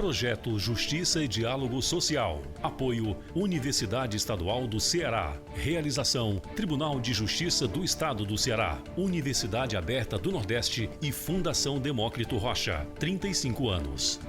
Projeto Justiça e Diálogo Social. Apoio Universidade Estadual do Ceará. Realização Tribunal de Justiça do Estado do Ceará. Universidade Aberta do Nordeste e Fundação Demócrito Rocha. 35 anos.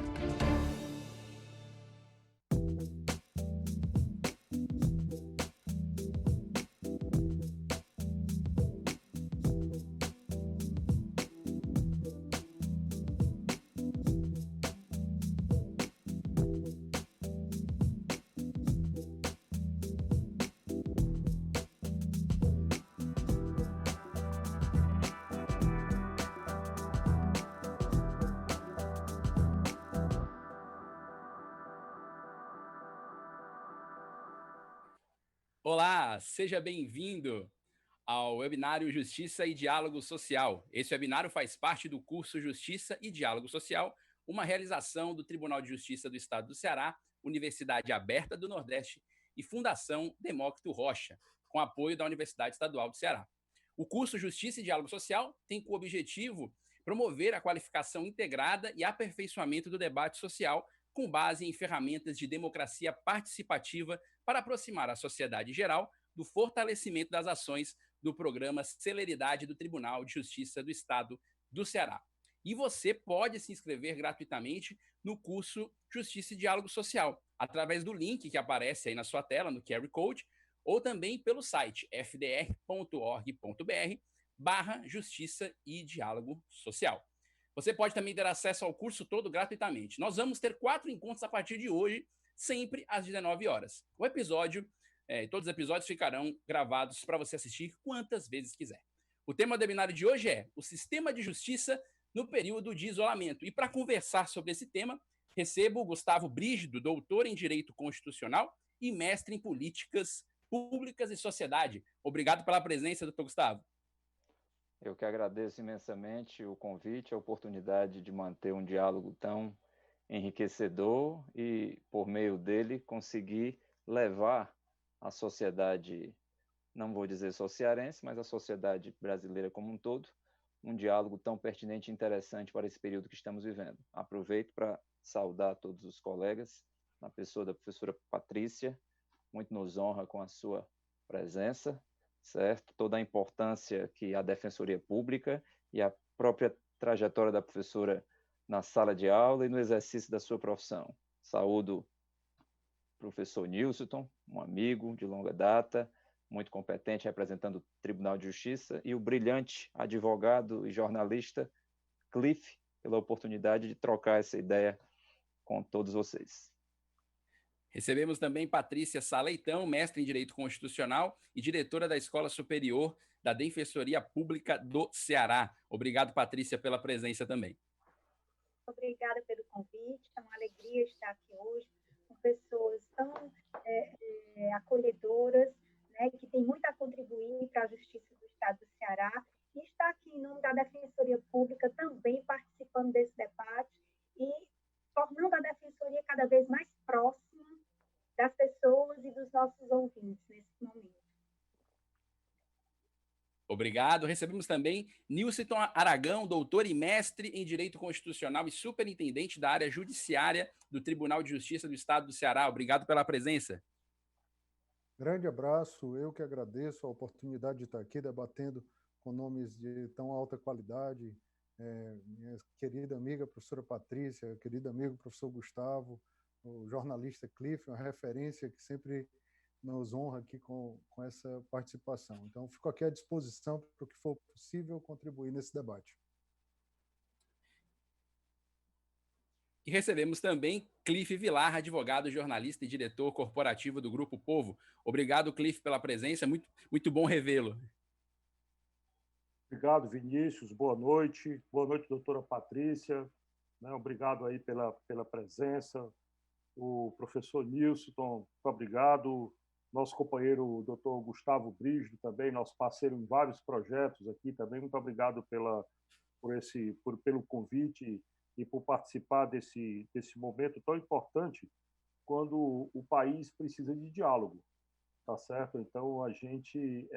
Olá, seja bem-vindo ao webinário Justiça e Diálogo Social. Esse webinário faz parte do curso Justiça e Diálogo Social, uma realização do Tribunal de Justiça do Estado do Ceará, Universidade Aberta do Nordeste e Fundação Demócrito Rocha, com apoio da Universidade Estadual do Ceará. O curso Justiça e Diálogo Social tem como objetivo promover a qualificação integrada e aperfeiçoamento do debate social com base em ferramentas de democracia participativa para aproximar a sociedade geral do fortalecimento das ações do programa Celeridade do Tribunal de Justiça do Estado do Ceará. E você pode se inscrever gratuitamente no curso Justiça e Diálogo Social, através do link que aparece aí na sua tela, no QR Code, ou também pelo site fdr.org.br/Justiça e Diálogo Social. Você pode também ter acesso ao curso todo gratuitamente. Nós vamos ter 4 encontros a partir de hoje, sempre às 19 horas. Todos os episódios ficarão gravados para você assistir quantas vezes quiser. O tema do webinário de hoje é o sistema de justiça no período de isolamento. E para conversar sobre esse tema, recebo o Gustavo Brígido, doutor em Direito Constitucional e mestre em Políticas Públicas e Sociedade. Obrigado pela presença, doutor Gustavo. Eu que agradeço imensamente o convite, a oportunidade de manter um diálogo tão enriquecedor e, por meio dele, conseguir levar a sociedade, não vou dizer só cearense, mas a sociedade brasileira como um todo, um diálogo tão pertinente e interessante para esse período que estamos vivendo. Aproveito para saudar todos os colegas, na pessoa da professora Patrícia, muito nos honra com a sua presença, certo? Toda a importância que a Defensoria Pública e a própria trajetória da professora na sala de aula e no exercício da sua profissão. Saúdo o professor Nilson, um amigo de longa data, muito competente, representando o Tribunal de Justiça, e o brilhante advogado e jornalista Cliff, pela oportunidade de trocar essa ideia com todos vocês. Recebemos também Patrícia Saleitão, mestre em Direito Constitucional e diretora da Escola Superior da Defensoria Pública do Ceará. Obrigado, Patrícia, pela presença também. Obrigada pelo convite, é uma alegria estar aqui hoje com pessoas tão acolhedoras, né, que têm muito a contribuir para a Justiça do Estado do Ceará, e estar aqui em nome da Defensoria Pública também participando desse debate e tornando a Defensoria cada vez mais próxima das pessoas e dos nossos ouvintes nesse momento. Obrigado. Recebemos também Nilson Aragão, doutor e mestre em Direito Constitucional e superintendente da área judiciária do Tribunal de Justiça do Estado do Ceará. Obrigado pela presença. Grande abraço, eu que agradeço a oportunidade de estar aqui debatendo com nomes de tão alta qualidade, minha querida amiga professora Patrícia, querido amigo professor Gustavo, o jornalista Cliff, uma referência que sempre nos honra aqui com essa participação. Então, fico aqui à disposição para o que for possível contribuir nesse debate. E recebemos também Cliff Vilar, advogado, jornalista e diretor corporativo do Grupo Povo. Obrigado, Cliff, pela presença. Muito bom revê-lo. Obrigado, Vinícius. Boa noite. Boa noite, doutora Patrícia. Obrigado aí pela presença. O professor Nilson, muito obrigado. Nosso companheiro, o doutor Gustavo Brígido, também, nosso parceiro em vários projetos aqui também. Muito obrigado pelo convite e por participar desse momento tão importante quando o país precisa de diálogo, tá certo? Então, a gente,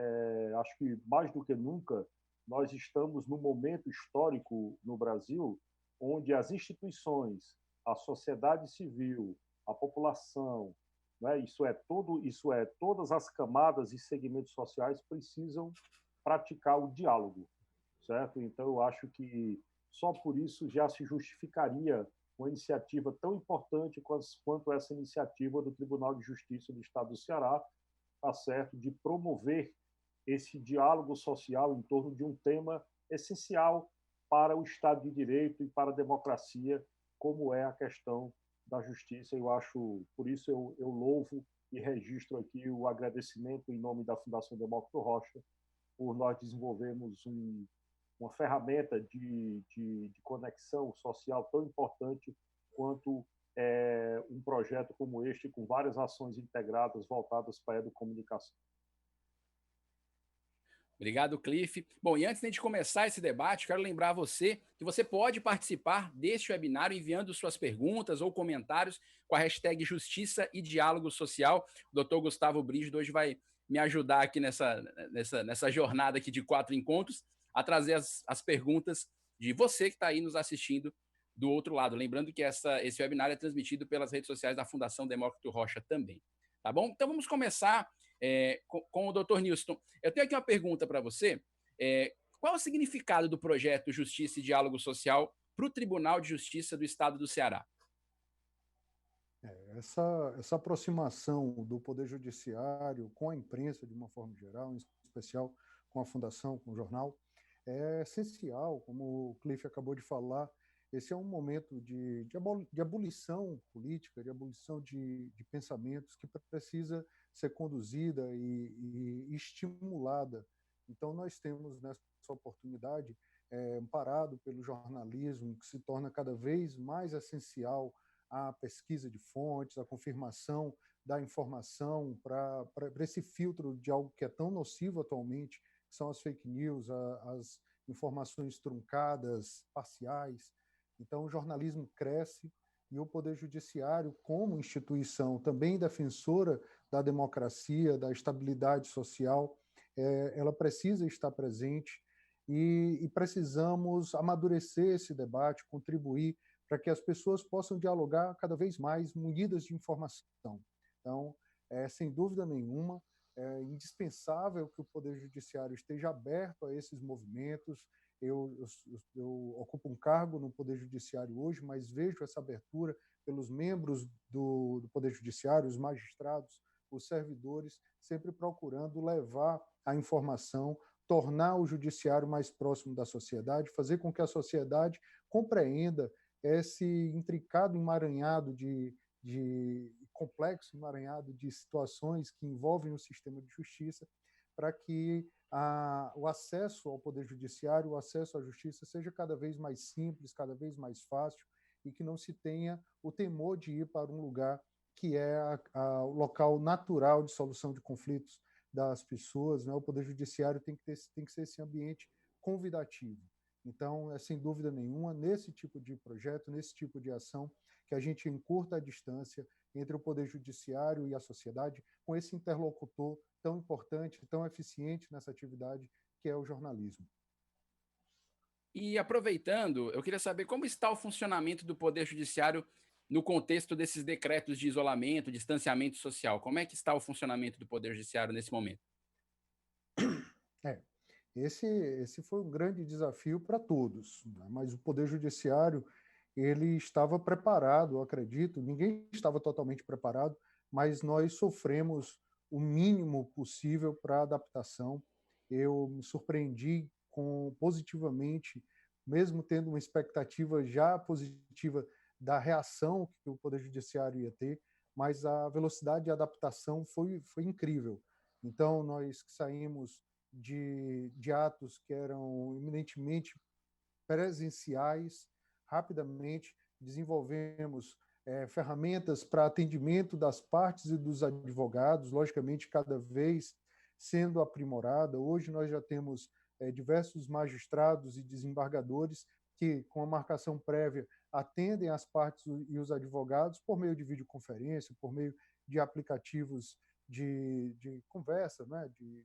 acho que mais do que nunca, nós estamos num momento histórico no Brasil onde as instituições, a sociedade civil, a população, né? Isso é todas as camadas e segmentos sociais precisam praticar o diálogo, certo? Então, eu acho que só por isso já se justificaria uma iniciativa tão importante quanto essa iniciativa do Tribunal de Justiça do Estado do Ceará, tá certo, de promover esse diálogo social em torno de um tema essencial para o Estado de Direito e para a democracia, como é a questão da justiça. Eu acho, por isso eu louvo e registro aqui o agradecimento em nome da Fundação Demócrito Rocha por nós desenvolvermos uma ferramenta de conexão social tão importante quanto um projeto como este, com várias ações integradas voltadas para a educomunicação. Obrigado, Cliff. Bom, e antes de a gente começar esse debate, quero lembrar você que você pode participar deste webinário enviando suas perguntas ou comentários com a hashtag Justiça e Diálogo Social. O doutor Gustavo Brígido hoje vai me ajudar aqui nessa jornada aqui de 4 encontros a trazer as perguntas de você que está aí nos assistindo do outro lado. Lembrando que esse webinário é transmitido pelas redes sociais da Fundação Demócrito Rocha também. Tá bom? Então vamos começar com o Dr. Nilson. Eu tenho aqui uma pergunta para você. Qual é o significado do projeto Justiça e Diálogo Social para o Tribunal de Justiça do Estado do Ceará? Essa aproximação do Poder Judiciário com a imprensa, de uma forma geral, em especial com a Fundação, com o jornal, é essencial, como o Cliff acabou de falar. Esse é um momento de abolição política, de abolição de pensamentos que precisa ser conduzida e estimulada. Então, nós temos nessa oportunidade, amparado pelo jornalismo, que se torna cada vez mais essencial a pesquisa de fontes, a confirmação da informação para esse filtro de algo que é tão nocivo atualmente, que são as fake news, as informações truncadas, parciais. Então, o jornalismo cresce e o Poder Judiciário, como instituição também defensora da democracia, da estabilidade social, ela precisa estar presente e precisamos amadurecer esse debate, contribuir para que as pessoas possam dialogar cada vez mais munidas de informação. Então, sem dúvida nenhuma, é indispensável que o Poder Judiciário esteja aberto a esses movimentos. Eu ocupo um cargo no Poder Judiciário hoje, mas vejo essa abertura pelos membros do Poder Judiciário, os magistrados, os servidores, sempre procurando levar a informação, tornar o Judiciário mais próximo da sociedade, fazer com que a sociedade compreenda esse intricado emaranhado complexo emaranhado de situações que envolvem o sistema de justiça, para que o acesso ao Poder Judiciário, o acesso à justiça seja cada vez mais simples, cada vez mais fácil, e que não se tenha o temor de ir para um lugar que é o local natural de solução de conflitos das pessoas, né? O Poder Judiciário tem que ser esse ambiente convidativo. Então, sem dúvida nenhuma, nesse tipo de projeto, nesse tipo de ação, que a gente encurta a distância entre o Poder Judiciário e a sociedade, com esse interlocutor tão importante, tão eficiente nessa atividade, que é o jornalismo. E aproveitando, eu queria saber como está o funcionamento do Poder Judiciário no contexto desses decretos de isolamento, distanciamento social. Como é que está o funcionamento do Poder Judiciário nesse momento? Esse foi um grande desafio para todos, né? Mas o Poder Judiciário ele estava preparado, eu acredito, ninguém estava totalmente preparado, mas nós sofremos o mínimo possível para a adaptação. Eu me surpreendi positivamente, mesmo tendo uma expectativa já positiva da reação que o Poder Judiciário ia ter, mas a velocidade de adaptação foi incrível. Então, nós saímos de atos que eram eminentemente presenciais, rapidamente desenvolvemos ferramentas para atendimento das partes e dos advogados, logicamente cada vez sendo aprimorada. Hoje nós já temos diversos magistrados e desembargadores que, com a marcação prévia, atendem as partes e os advogados por meio de videoconferência, por meio de aplicativos de conversa, né, de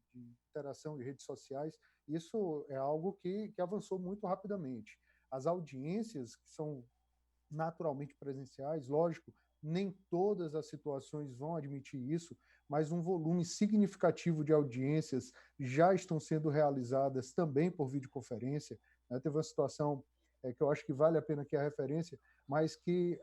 interação de redes sociais. Isso é algo que avançou muito rapidamente. As audiências, que são naturalmente presenciais, lógico, nem todas as situações vão admitir isso, mas um volume significativo de audiências já estão sendo realizadas também por videoconferência. Né? Teve uma situação que eu acho que vale a pena que a referência, mas que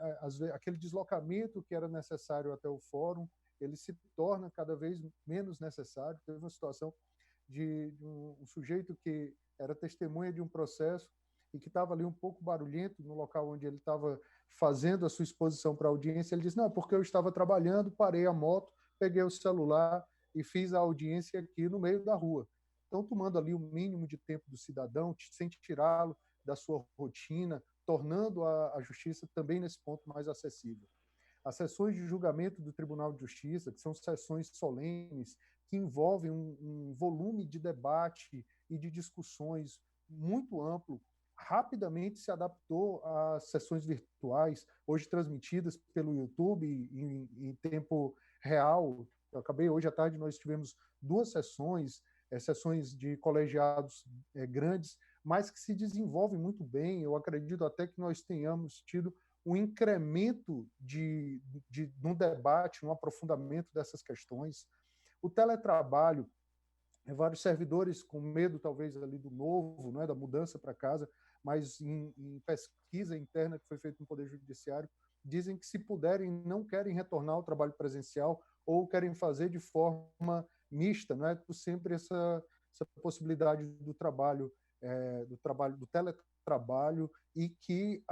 aquele deslocamento que era necessário até o fórum, ele se torna cada vez menos necessário. Teve uma situação de um sujeito que era testemunha de um processo e que estava ali um pouco barulhento no local onde ele estava fazendo a sua exposição para a audiência. Ele disse, não, porque eu estava trabalhando, parei a moto, peguei o celular e fiz a audiência aqui no meio da rua. Então, tomando ali o mínimo de tempo do cidadão, sem tirá-lo da sua rotina, tornando a justiça também nesse ponto mais acessível. As sessões de julgamento do Tribunal de Justiça, que são sessões solenes, que envolvem um volume de debate e de discussões muito amplo, rapidamente se adaptou às sessões virtuais, hoje transmitidas pelo YouTube em tempo real. Eu acabei hoje à tarde, nós tivemos 2 sessões, sessões de colegiados grandes, mas que se desenvolvem muito bem. Eu acredito até que nós tenhamos tido um incremento de um debate, um aprofundamento dessas questões. O teletrabalho, vários servidores com medo, talvez, ali do novo, né, da mudança para casa, mas em pesquisa interna que foi feita no Poder Judiciário, dizem que, se puderem, não querem retornar ao trabalho presencial ou querem fazer de forma mista, não é sempre essa possibilidade do trabalho, do teletrabalho, e que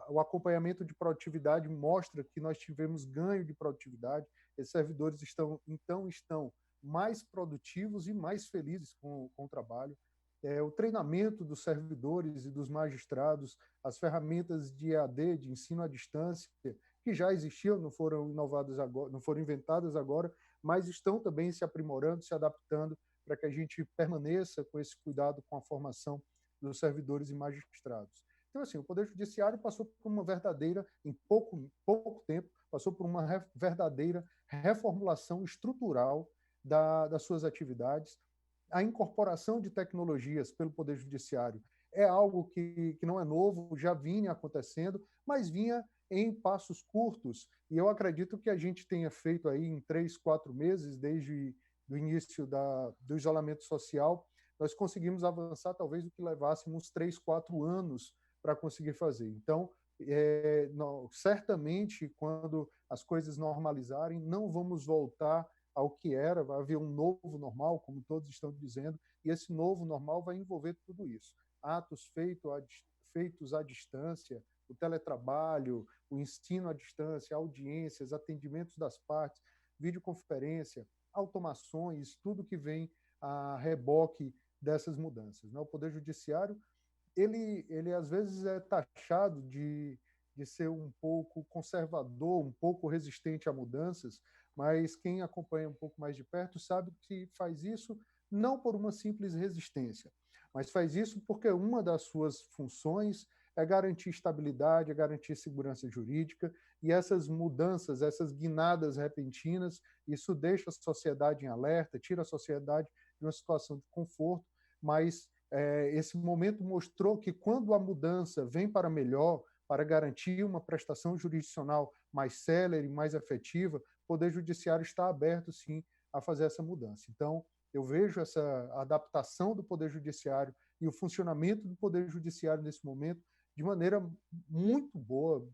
o acompanhamento de produtividade mostra que nós tivemos ganho de produtividade. Esses servidores estão mais produtivos e mais felizes com o trabalho. O treinamento dos servidores e dos magistrados, as ferramentas de EAD, de ensino à distância, que já existiam, não foram inovadas agora, não foram inventadas agora, mas estão também se aprimorando, se adaptando, para que a gente permaneça com esse cuidado com a formação dos servidores e magistrados. Então, assim, o Poder Judiciário passou por uma verdadeira, em pouco tempo, passou por uma verdadeira reformulação estrutural das suas atividades. A incorporação de tecnologias pelo Poder Judiciário é algo que não é novo, já vinha acontecendo, mas vinha em passos curtos, e eu acredito que a gente tenha feito aí em 3, 4 meses, desde o início do isolamento social, nós conseguimos avançar talvez o que levássemos 3, 4 anos para conseguir fazer. Então, certamente, quando as coisas normalizarem, não vamos voltar ao que era, vai haver um novo normal, como todos estão dizendo, e esse novo normal vai envolver tudo isso. Atos feitos à distância, o teletrabalho, o ensino à distância, audiências, atendimentos das partes, videoconferência, automações, tudo que vem a reboque dessas mudanças. O Poder Judiciário, ele às vezes é taxado de ser um pouco conservador, um pouco resistente a mudanças, mas quem acompanha um pouco mais de perto sabe que faz isso não por uma simples resistência, mas faz isso porque uma das suas funções é garantir estabilidade, é garantir segurança jurídica, e essas mudanças, essas guinadas repentinas, isso deixa a sociedade em alerta, tira a sociedade de uma situação de conforto, mas esse momento mostrou que, quando a mudança vem para melhor, para garantir uma prestação jurisdicional mais célere, mais efetiva, o Poder Judiciário está aberto, sim, a fazer essa mudança. Então, eu vejo essa adaptação do Poder Judiciário e o funcionamento do Poder Judiciário nesse momento de maneira muito boa,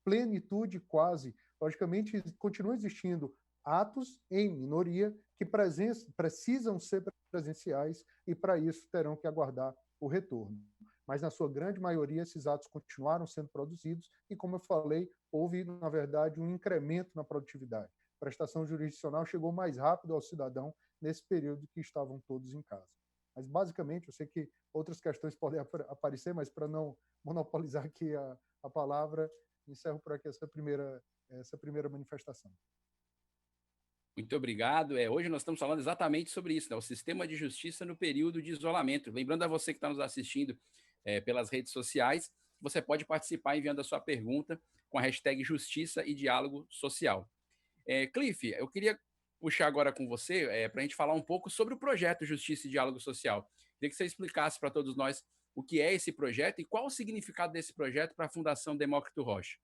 plenitude quase. Logicamente, continua existindo atos em minoria que precisam ser presenciais, e para isso terão que aguardar o retorno. Mas, na sua grande maioria, esses atos continuaram sendo produzidos e, como eu falei, houve, na verdade, um incremento na produtividade. A prestação jurisdicional chegou mais rápido ao cidadão nesse período que estavam todos em casa. Mas, basicamente, eu sei que outras questões podem aparecer, mas, para não monopolizar aqui a palavra, encerro por aqui essa primeira manifestação. Muito obrigado. Hoje nós estamos falando exatamente sobre isso, o sistema de justiça no período de isolamento. Lembrando a você que está nos assistindo pelas redes sociais, você pode participar enviando a sua pergunta com a hashtag Justiça e Diálogo Social. Cliff, eu queria puxar agora com você para a gente falar um pouco sobre o projeto Justiça e Diálogo Social. Queria que você explicasse para todos nós o que é esse projeto e qual o significado desse projeto para a Fundação Demócrito Rocha.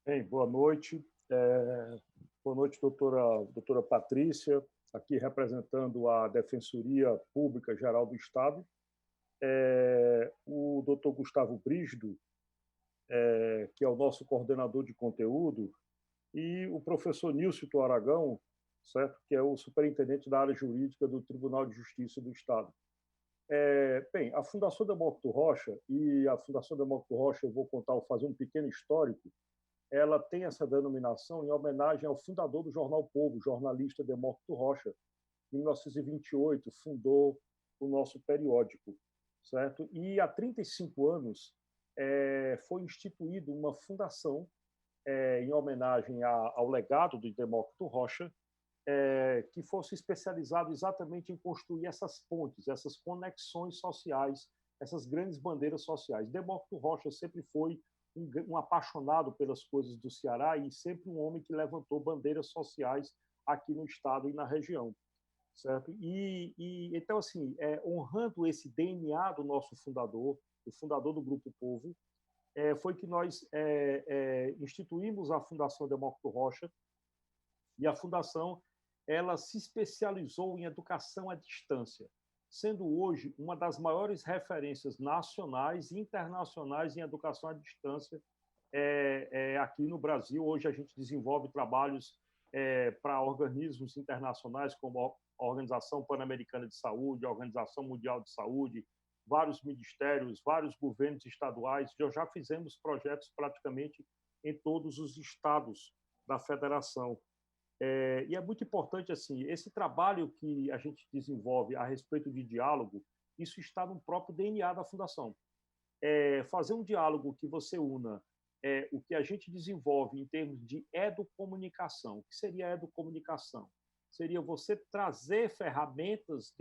Bem, boa noite. Boa noite, doutora Patrícia, aqui representando a Defensoria Pública Geral do Estado. O doutor Gustavo Brígido, que é o nosso coordenador de conteúdo, e o professor Nilson Aragão, certo? Que é o superintendente da área jurídica do Tribunal de Justiça do Estado. Bem, a Fundação Demócrito Rocha, eu vou fazer um pequeno histórico, ela tem essa denominação em homenagem ao fundador do jornal Povo, o jornalista Demócrito Rocha. Em 1928, fundou o nosso periódico, certo? E há 35 anos foi instituída uma fundação em homenagem ao legado do Demócrito Rocha, que fosse especializado exatamente em construir essas pontes, essas conexões sociais, essas grandes bandeiras sociais. Demócrito Rocha sempre foi um apaixonado pelas coisas do Ceará e sempre um homem que levantou bandeiras sociais aqui no estado e na região, certo? Então, assim, honrando esse DNA do nosso fundador, o fundador do Grupo Povo, foi que nós instituímos a Fundação Demócrito Rocha, e a Fundação ela se especializou em educação à distância, sendo hoje uma das maiores referências nacionais e internacionais em educação à distância aqui no Brasil. Hoje a gente desenvolve trabalhos para organismos internacionais como a Organização Pan-Americana de Saúde, a Organização Mundial de Saúde, vários ministérios, vários governos estaduais. Já fizemos projetos praticamente em todos os estados da federação. E é muito importante, assim, esse trabalho que a gente desenvolve a respeito de diálogo, isso está no próprio DNA da Fundação. Fazer um diálogo que você una o que a gente desenvolve em termos de educomunicação. O que seria educomunicação? Seria você trazer ferramentas,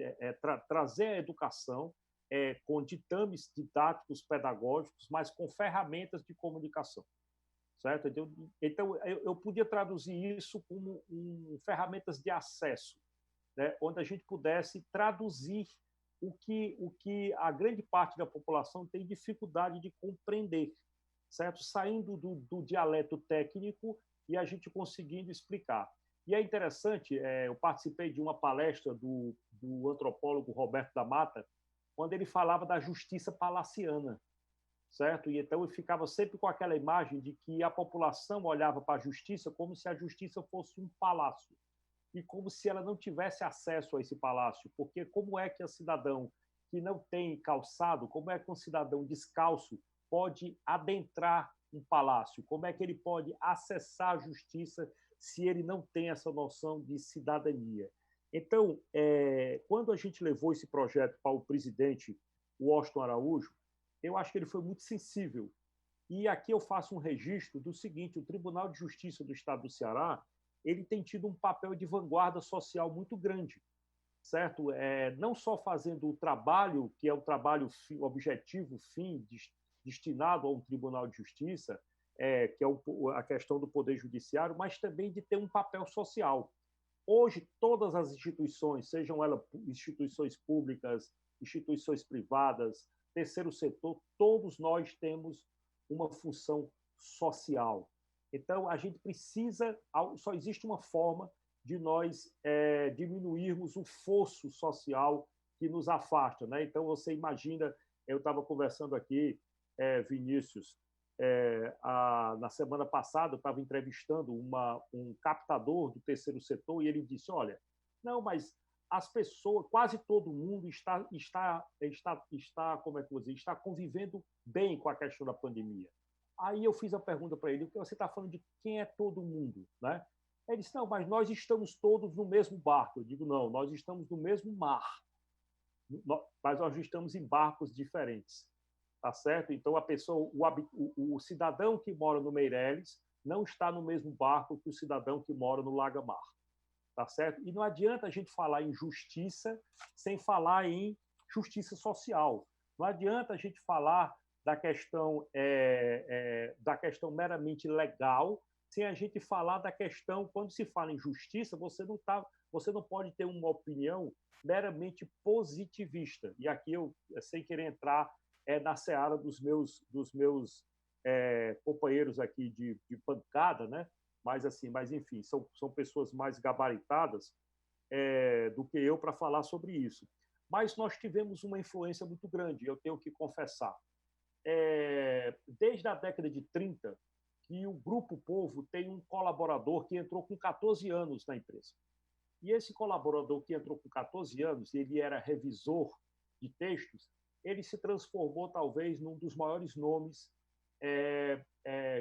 trazer a educação com ditames didáticos, pedagógicos, mas com ferramentas de comunicação. Certo? Então, eu podia traduzir isso como ferramentas de acesso, né? Onde a gente pudesse traduzir o que a grande parte da população tem dificuldade de compreender, certo? Saindo do dialeto técnico e a gente conseguindo explicar. E é interessante, eu participei de uma palestra do antropólogo Roberto da Mata, quando ele falava da justiça palaciana, certo? E então eu ficava sempre com aquela imagem de que a população olhava para a justiça como se a justiça fosse um palácio e como se ela não tivesse acesso a esse palácio, porque como é que o cidadão que não tem calçado, como é que um cidadão descalço pode adentrar um palácio? Como é que ele pode acessar a justiça se ele não tem essa noção de cidadania? Então, quando a gente levou esse projeto para o presidente Washington Araújo, eu acho que ele foi muito sensível. E aqui eu faço um registro do seguinte: o Tribunal de Justiça do Estado do Ceará ele tem tido um papel de vanguarda social muito grande, certo? Não só fazendo o trabalho, que é o trabalho objetivo, destinado a um Tribunal de Justiça, que é a questão do Poder Judiciário, mas também de ter um papel social. Hoje, todas as instituições, sejam elas instituições públicas, instituições privadas, terceiro setor, todos nós temos uma função social. Então, a gente precisa, só existe uma forma de nós diminuirmos o fosso social que nos afasta, né? Então, você imagina, eu estava conversando aqui, Vinícius, na semana passada, eu estava entrevistando um captador do terceiro setor e ele disse, olha, não, mas as pessoas, quase todo mundo está como é que eu vou dizer, está convivendo bem com a questão da pandemia. Aí eu fiz a pergunta para ele, você está falando de quem é todo mundo, né? Ele disse, não, mas nós estamos todos no mesmo barco. Eu digo, não, nós estamos no mesmo mar, mas nós estamos em barcos diferentes, tá certo? Então, a pessoa, o cidadão que mora no Meireles não está no mesmo barco que o cidadão que mora no Lagamar. Tá certo? E não adianta a gente falar em justiça sem falar em justiça social. Não adianta a gente falar da questão meramente legal sem a gente falar da questão, quando se fala em justiça, você não pode ter uma opinião meramente positivista. E aqui eu, sem querer entrar na seara dos meus companheiros aqui de bancada, né? Mas enfim, são pessoas mais gabaritadas do que eu para falar sobre isso. Mas nós tivemos uma influência muito grande, eu tenho que confessar. Desde a década de 30, que o Grupo Povo tem um colaborador que entrou com 14 anos na empresa. E esse colaborador que entrou com 14 anos, ele era revisor de textos, ele se transformou talvez num dos maiores nomes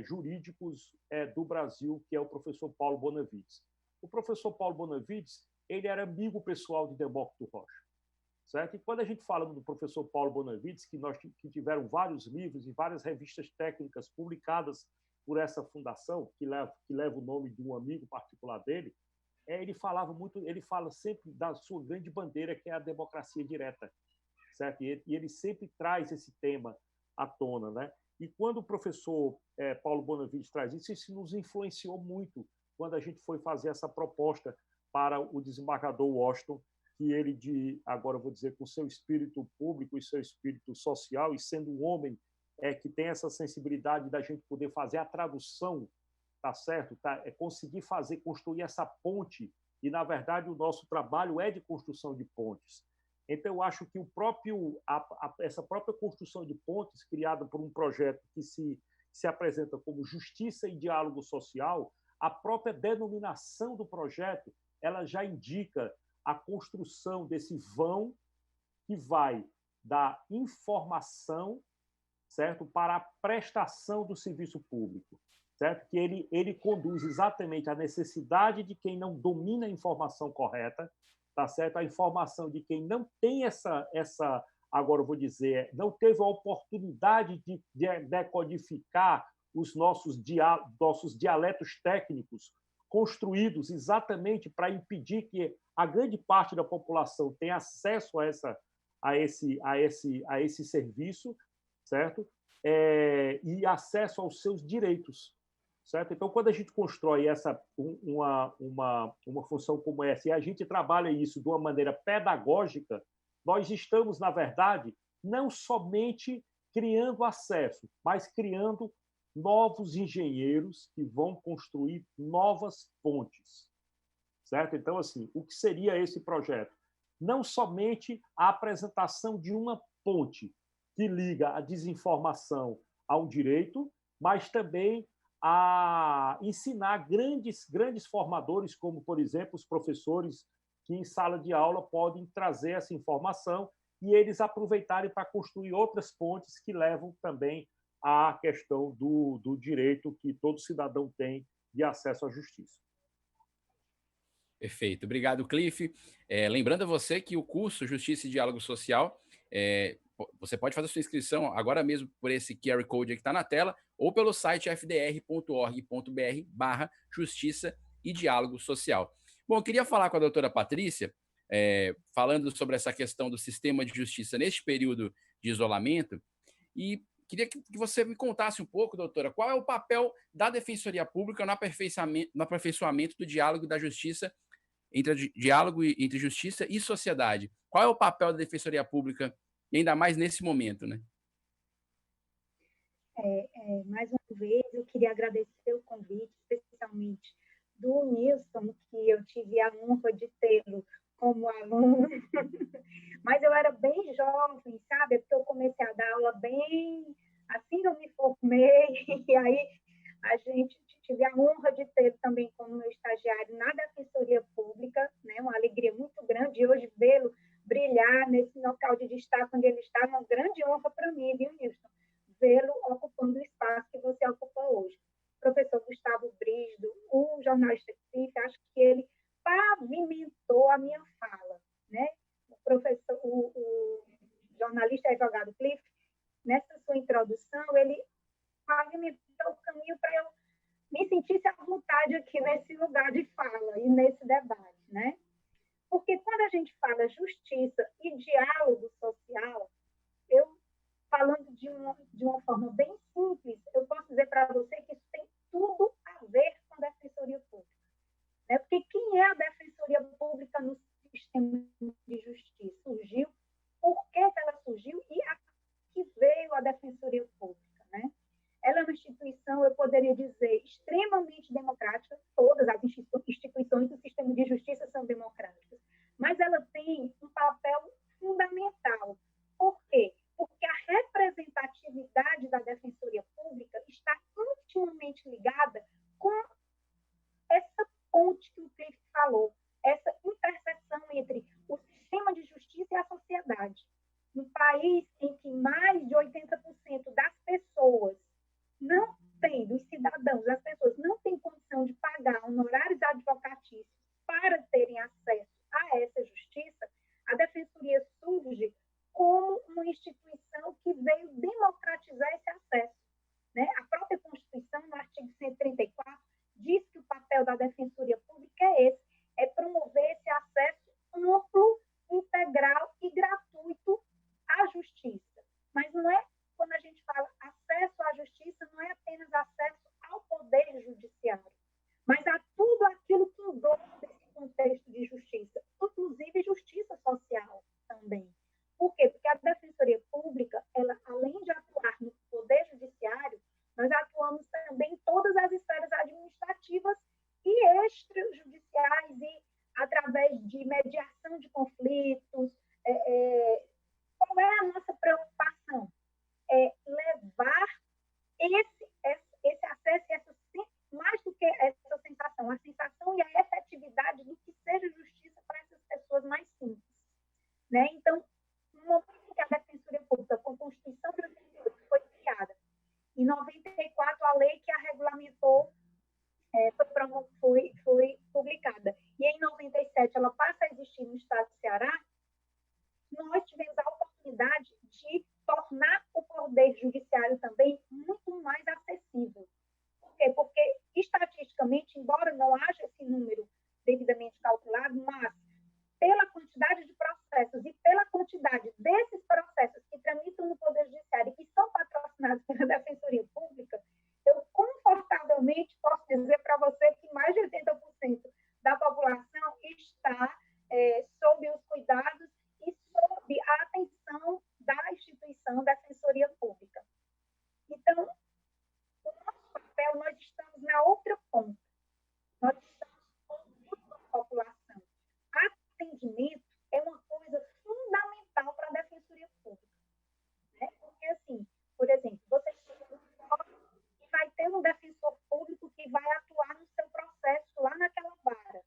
jurídicos do Brasil, que é o professor Paulo Bonavides. O professor Paulo Bonavides, ele era amigo pessoal de Demócrito Rocha, certo? E quando a gente fala do professor Paulo Bonavides, que tiveram vários livros e várias revistas técnicas publicadas por essa fundação, que leva o nome de um amigo particular dele, ele fala sempre da sua grande bandeira, que é a democracia direta, certo? E ele sempre traz esse tema à tona, né? E quando o professor Paulo Bonavides traz isso, isso nos influenciou muito quando a gente foi fazer essa proposta para o desembargador Washington, que ele, agora eu vou dizer, com seu espírito público e seu espírito social, e sendo um homem que tem essa sensibilidade da gente poder fazer a tradução, tá certo? Conseguir construir essa ponte, e, na verdade, o nosso trabalho é de construção de pontes. Então, eu acho que essa própria construção de pontes, criada por um projeto que se apresenta como Justiça e Diálogo Social, a própria denominação do projeto, ela já indica a construção desse vão que vai da informação, certo, para a prestação do serviço público, certo? Que ele conduz exatamente à necessidade de quem não domina a informação correta, tá certo? A informação de quem não tem agora eu vou dizer, não teve a oportunidade de decodificar os nossos dialetos técnicos construídos exatamente para impedir que a grande parte da população tenha acesso a esse serviço, certo? E acesso aos seus direitos, certo? Então, quando a gente constrói uma função como essa e a gente trabalha isso de uma maneira pedagógica, nós estamos, na verdade, não somente criando acesso, mas criando novos engenheiros que vão construir novas pontes, certo? Então, assim, o que seria esse projeto? Não somente a apresentação de uma ponte que liga a desinformação ao direito, mas também a ensinar grandes formadores, como, por exemplo, os professores que em sala de aula podem trazer essa informação e eles aproveitarem para construir outras pontes que levam também à questão do direito que todo cidadão tem de acesso à justiça. Perfeito. Obrigado, Cliff. Lembrando a você que o curso Justiça e Diálogo Social, você pode fazer a sua inscrição agora mesmo por esse QR Code que está na tela ou pelo site fdr.org.br/Justiça e Diálogo Social. Bom, eu queria falar com a doutora Patrícia, falando sobre essa questão do sistema de justiça neste período de isolamento, e queria que você me contasse um pouco, doutora, qual é o papel da Defensoria Pública no aperfeiçoamento do diálogo da justiça, diálogo entre justiça e sociedade. Qual é o papel da Defensoria Pública, e ainda mais nesse momento, né? Mais uma vez, eu queria agradecer o convite, especialmente do Nilson, que eu tive a honra de tê-lo como aluno, mas eu era bem jovem, sabe? Porque eu comecei a dar aula bem, assim eu me formei, e aí a gente tive a honra de ter também como meu estagiário na Defensoria Pública, né? Uma alegria muito grande, e hoje vê-lo brilhar nesse local de destaque onde ele está, uma grande honra para mim, viu, Nilson? Vê-lo ocupando o espaço que você ocupa hoje. O professor Gustavo Brígido, o jornalista Cliff, acho que ele pavimentou a minha fala, né? O jornalista e advogado Cliff, nessa sua introdução, ele pavimentou o caminho para eu me sentir à vontade aqui nesse lugar de fala e nesse debate, né? Porque quando a gente fala justiça e diálogo social, falando de uma forma bem simples, eu posso dizer para você que isso tem tudo a ver democrática, todas as instituições do sistema de justiça são democráticas, mas ela tem um papel fundamental. Por quê? Porque a representatividade da Defensoria Pública está intimamente ligada com essa ponte que o Cliff falou, essa interseção entre o sistema de justiça e a sociedade. Um país em que mais de 80% das pessoas não tem, dos cidadãos, das pessoas não têm condição de pagar honorários advocatícios para terem acesso a essa justiça, a Defensoria surge como uma instituição que veio democratizar esse acesso. Né? A própria Constituição, no artigo 134, diz que o papel da Defensoria Pública é esse, é promover esse acesso amplo, integral e gratuito à justiça. Mas não é, quando a gente fala acesso à justiça, não é apenas acesso ao poder judiciário, mas a tudo aquilo que engloba esse contexto de justiça, inclusive justiça social também. Por quê? Porque a Defensoria Pública, ela, além de atuar no poder judiciário, nós atuamos também em todas as esferas administrativas e extrajudiciais e através de mediação de conflitos. Qual é a nossa preocupação? É levar esse acesso, mais do que essa sensação, a sensação e a efetividade do que seja justiça para essas pessoas mais simples. Né? Então, no momento que a Defensoria Pública, com a Constituição de 88, foi criada, em 94, a lei que a regulamentou foi publicada, e em 97 ela passa a existir no estado do Ceará, nós tivemos a oportunidade de tornar o poder judiciário também muito mais acessível. Por quê? Porque, estatisticamente, embora não haja esse número devidamente calculado, mas pela quantidade de processos e pela quantidade desses processos que tramitam no Poder Judiciário e que são patrocinados pela Defensoria Pública, eu confortavelmente posso dizer para você que mais de 80% da população está sob os cuidados e sob a atenção da instituição Defensoria Pública. Então, o nosso papel, nós estamos na outra ponta. Nós estamos com a população. Atendimento é uma coisa fundamental para a Defensoria Pública. Né? Porque, assim, por exemplo, você chega no fórum e vai ter um defensor público que vai atuar no seu processo lá naquela vara.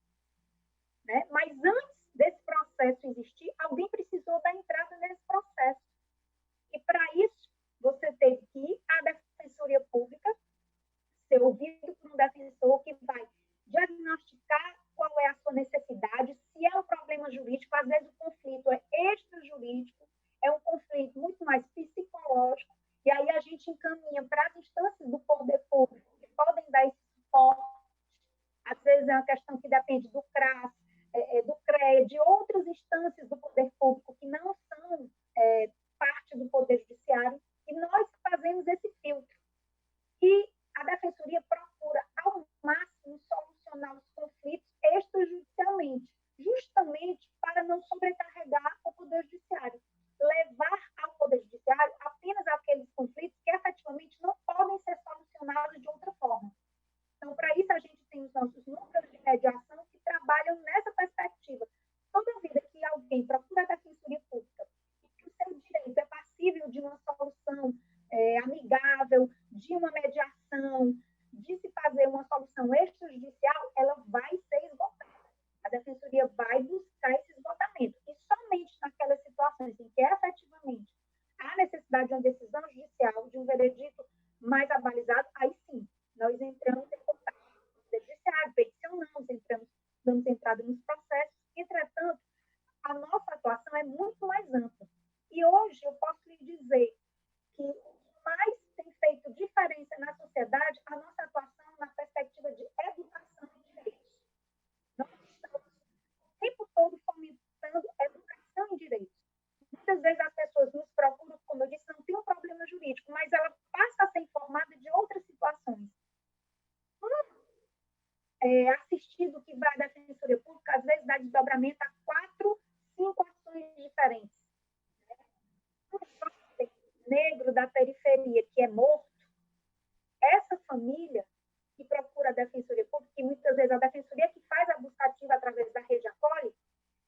Né? Mas antes desse processo existir, alguém precisou dar entrada nesse processo. E, para isso, você teve que ir à Defensoria Pública, ser ouvido por um defensor que vai diagnosticar qual é a sua necessidade, se é um problema jurídico, às vezes o conflito é extrajurídico, é um conflito muito mais psicológico, e aí a gente encaminha para as instâncias do poder público, que podem dar esse suporte. Às vezes é uma questão que depende do CRAS, do CREA, de outras instâncias do poder público que não são parte do poder judiciário, e nós fazemos esse filtro. E a Defensoria procura, ao máximo, solucionar os conflitos extrajudicialmente, justamente para não sobrecarregar o Poder Judiciário. Levar ao Poder Judiciário apenas aqueles conflitos que efetivamente não podem ser solucionados de outra forma. Então, para isso, a gente tem os nossos núcleos de mediação que trabalham nessa perspectiva. Toda vida que alguém procura a Defensoria Pública e que o seu direito é passível de uma solução amigável, de uma mediação, de se fazer uma solução extrajudicial, ela vai ser esgotada. A Defensoria vai buscar esse esgotamento. E somente naquelas situações em que efetivamente há necessidade de uma decisão judicial, de um veredito mais abalizado, aí sim, nós entramos em contato com o Poder Judiciário, peticionamos, damos entrada nos processos. Entretanto, a nossa atuação é muito mais ampla. E hoje eu posso lhe dizer que o que mais tem feito diferença na sociedade, a nossa atuação na perspectiva de educação e direitos. Nós estamos o tempo todo fomentando educação em direitos. Muitas vezes as pessoas nos procuram, como eu disse, não tem um problema jurídico, mas ela passa a ser informada de outras situações. Assistido que vai da Defensoria Pública, às vezes dá desdobramento a 4, 5 ações diferentes. Um jovem negro da periferia que é morto, essa família que procura a Defensoria Pública, e muitas vezes a Defensoria que faz a busca ativa através da rede Acolhe,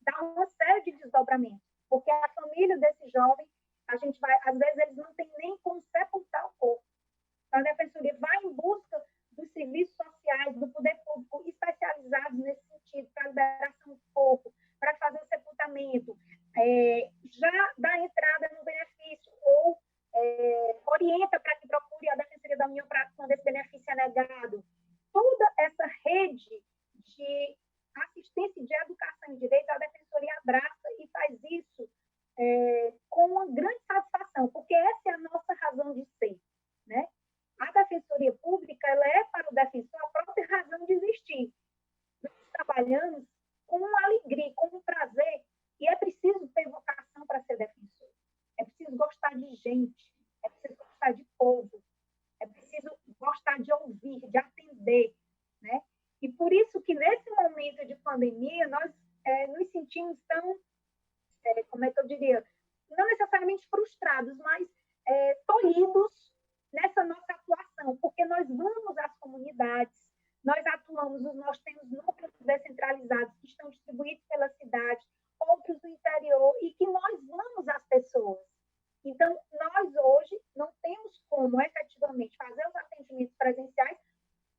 dá uma série de desdobramentos, porque a família desse jovem, às vezes eles não têm nem como sepultar o corpo. Então, a Defensoria vai em busca dos serviços sociais, do poder público especializados nesse sentido, para a liberação do corpo, para fazer o sepultamento, já dá entrada no benefício, ou orienta para que procure a Defensoria da União para quando esse benefício é negado. Toda essa rede de assistência de educação e direito, a Defensoria abraça e faz isso com uma grande satisfação, porque essa é a nossa razão de ser, né? A Defensoria Pública, ela é para o defensor a própria razão de existir. Nós trabalhamos com alegria, com prazer, e é preciso ter vocação para ser defensor. É preciso gostar de gente, é preciso gostar de povo, é preciso gostar de ouvir, de atender, né? E por isso que nesse momento de pandemia nós nos sentimos tão, como é que eu diria, não necessariamente frustrados, mas tolhidos nessa nossa atuação, porque nós vamos às comunidades, nós temos núcleos descentralizados que estão distribuídos pela cidade, outros no interior, e que nós vamos às pessoas. Então, nós hoje não temos como efetivamente fazer os atendimentos presenciais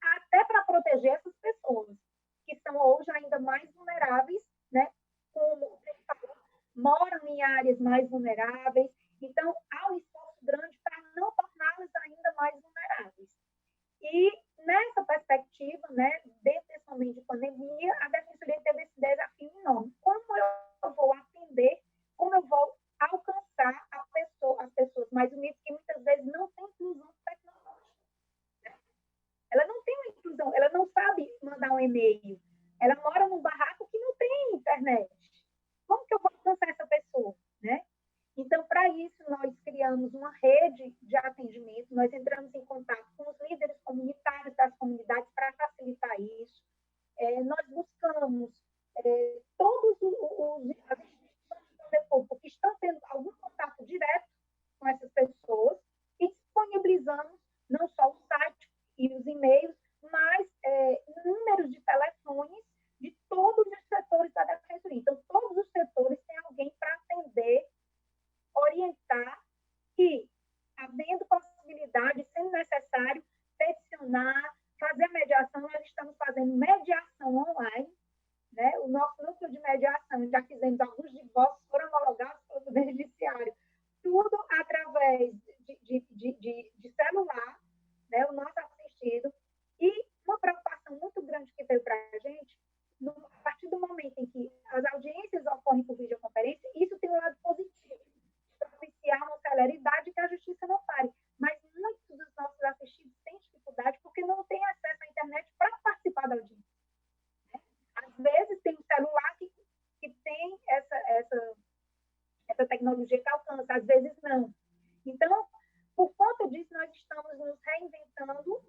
até para proteger essas pessoas, que são hoje ainda mais vulneráveis, né? Como você falou, moram em áreas mais vulneráveis. Então, há um esforço grande para não torná-las ainda mais vulneráveis. E nessa perspectiva, né, dentro desse momento de pandemia, a Defensoria teve esse desafio enorme. Como eu vou atender, como eu vou alcançar as pessoas mais humildes, que muitas vezes não têm inclusão tecnológica. Ela não tem uma inclusão, ela não sabe mandar um e-mail, ela mora num barraco que não tem internet. Como que eu vou alcançar essa pessoa, né? Então, para isso, nós criamos uma rede de atendimento, nós entramos em contato com os líderes comunitários das comunidades para facilitar isso. Nós buscamos todos as instituições de poder público que estão tendo algum contato direto com essas pessoas e disponibilizamos não só o site e os e-mails, mas números de telefones de todos os setores da Defensoria. Então, todos os setores têm alguém para atender, orientar e, havendo possibilidade, sendo necessário, peticionar, fazer mediação. Nós estamos fazendo mediação online, né? O nosso núcleo de mediação, já fizemos alguns divórcios, foram homologados pelo Poder Judiciário, tudo através de celular, né? O nosso assistido. E uma preocupação muito grande que veio para a gente, a partir do momento em que as audiências ocorrem por videoconferência, isso tem um lado positivo, propiciar uma celeridade que a justiça não pare. Mas muitos dos nossos assistidos têm dificuldade porque não têm acesso à internet para participar da audiência. Às vezes tem um celular que tem essa tecnologia que alcança, às vezes não. Então, por conta disso, nós estamos nos reinventando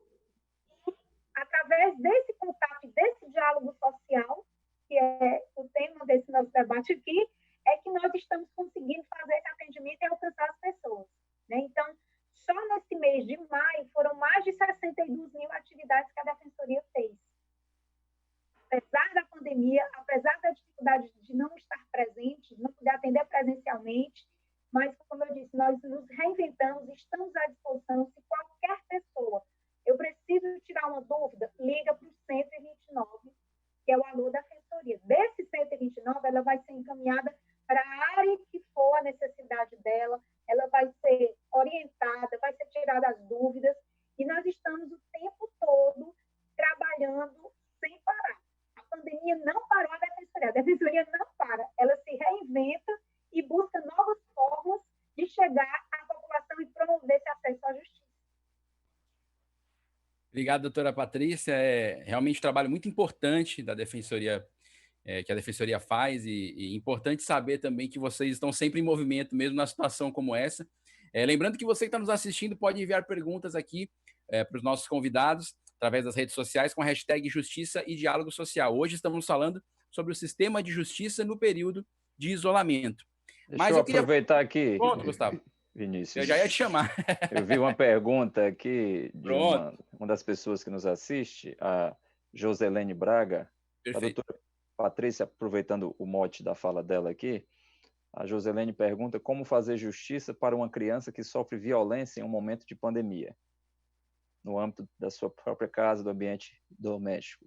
e, através desse contato, desse diálogo social, que é o tema desse nosso debate aqui, é que nós estamos conseguindo fazer esse atendimento e alcançar as pessoas, né? Então, só nesse mês de maio, foram mais de 62 mil atividades que a Defensoria fez. Apesar da pandemia, apesar da dificuldade de não estar presente, de não poder atender presencialmente, mas, como eu disse, nós nos reinventamos, estamos à disposição. Se qualquer pessoa, eu preciso tirar uma dúvida, liga para o 129, que é o alô da Defensoria. Desse 129, ela vai ser encaminhada para a área que for a necessidade dela, ela vai ser orientada, vai ser tirada as dúvidas, e nós estamos o tempo todo trabalhando sem parar. A pandemia não parou a Defensoria não para, ela se reinventa e busca novas formas de chegar à população e promover esse acesso à justiça. Obrigado, doutora Patrícia. É realmente um trabalho muito importante da Defensoria, que a Defensoria faz, e importante saber também que vocês estão sempre em movimento, mesmo na situação como essa. Lembrando que você que está nos assistindo pode enviar perguntas aqui para os nossos convidados, através das redes sociais, com a hashtag Justiça e Diálogo Social. Hoje estamos falando sobre o sistema de justiça no período de isolamento. Deixa eu aproveitar aqui. Pronto, Gustavo. Vinícius, Eu já ia te chamar. eu vi uma pergunta aqui de Pronto. uma das pessoas que nos assiste, a Joselene Braga. A Perfeito. doutora Patrícia, aproveitando o mote da fala dela aqui, a Joselene pergunta como fazer justiça para uma criança que sofre violência em um momento de pandemia, no âmbito da sua própria casa, do ambiente doméstico.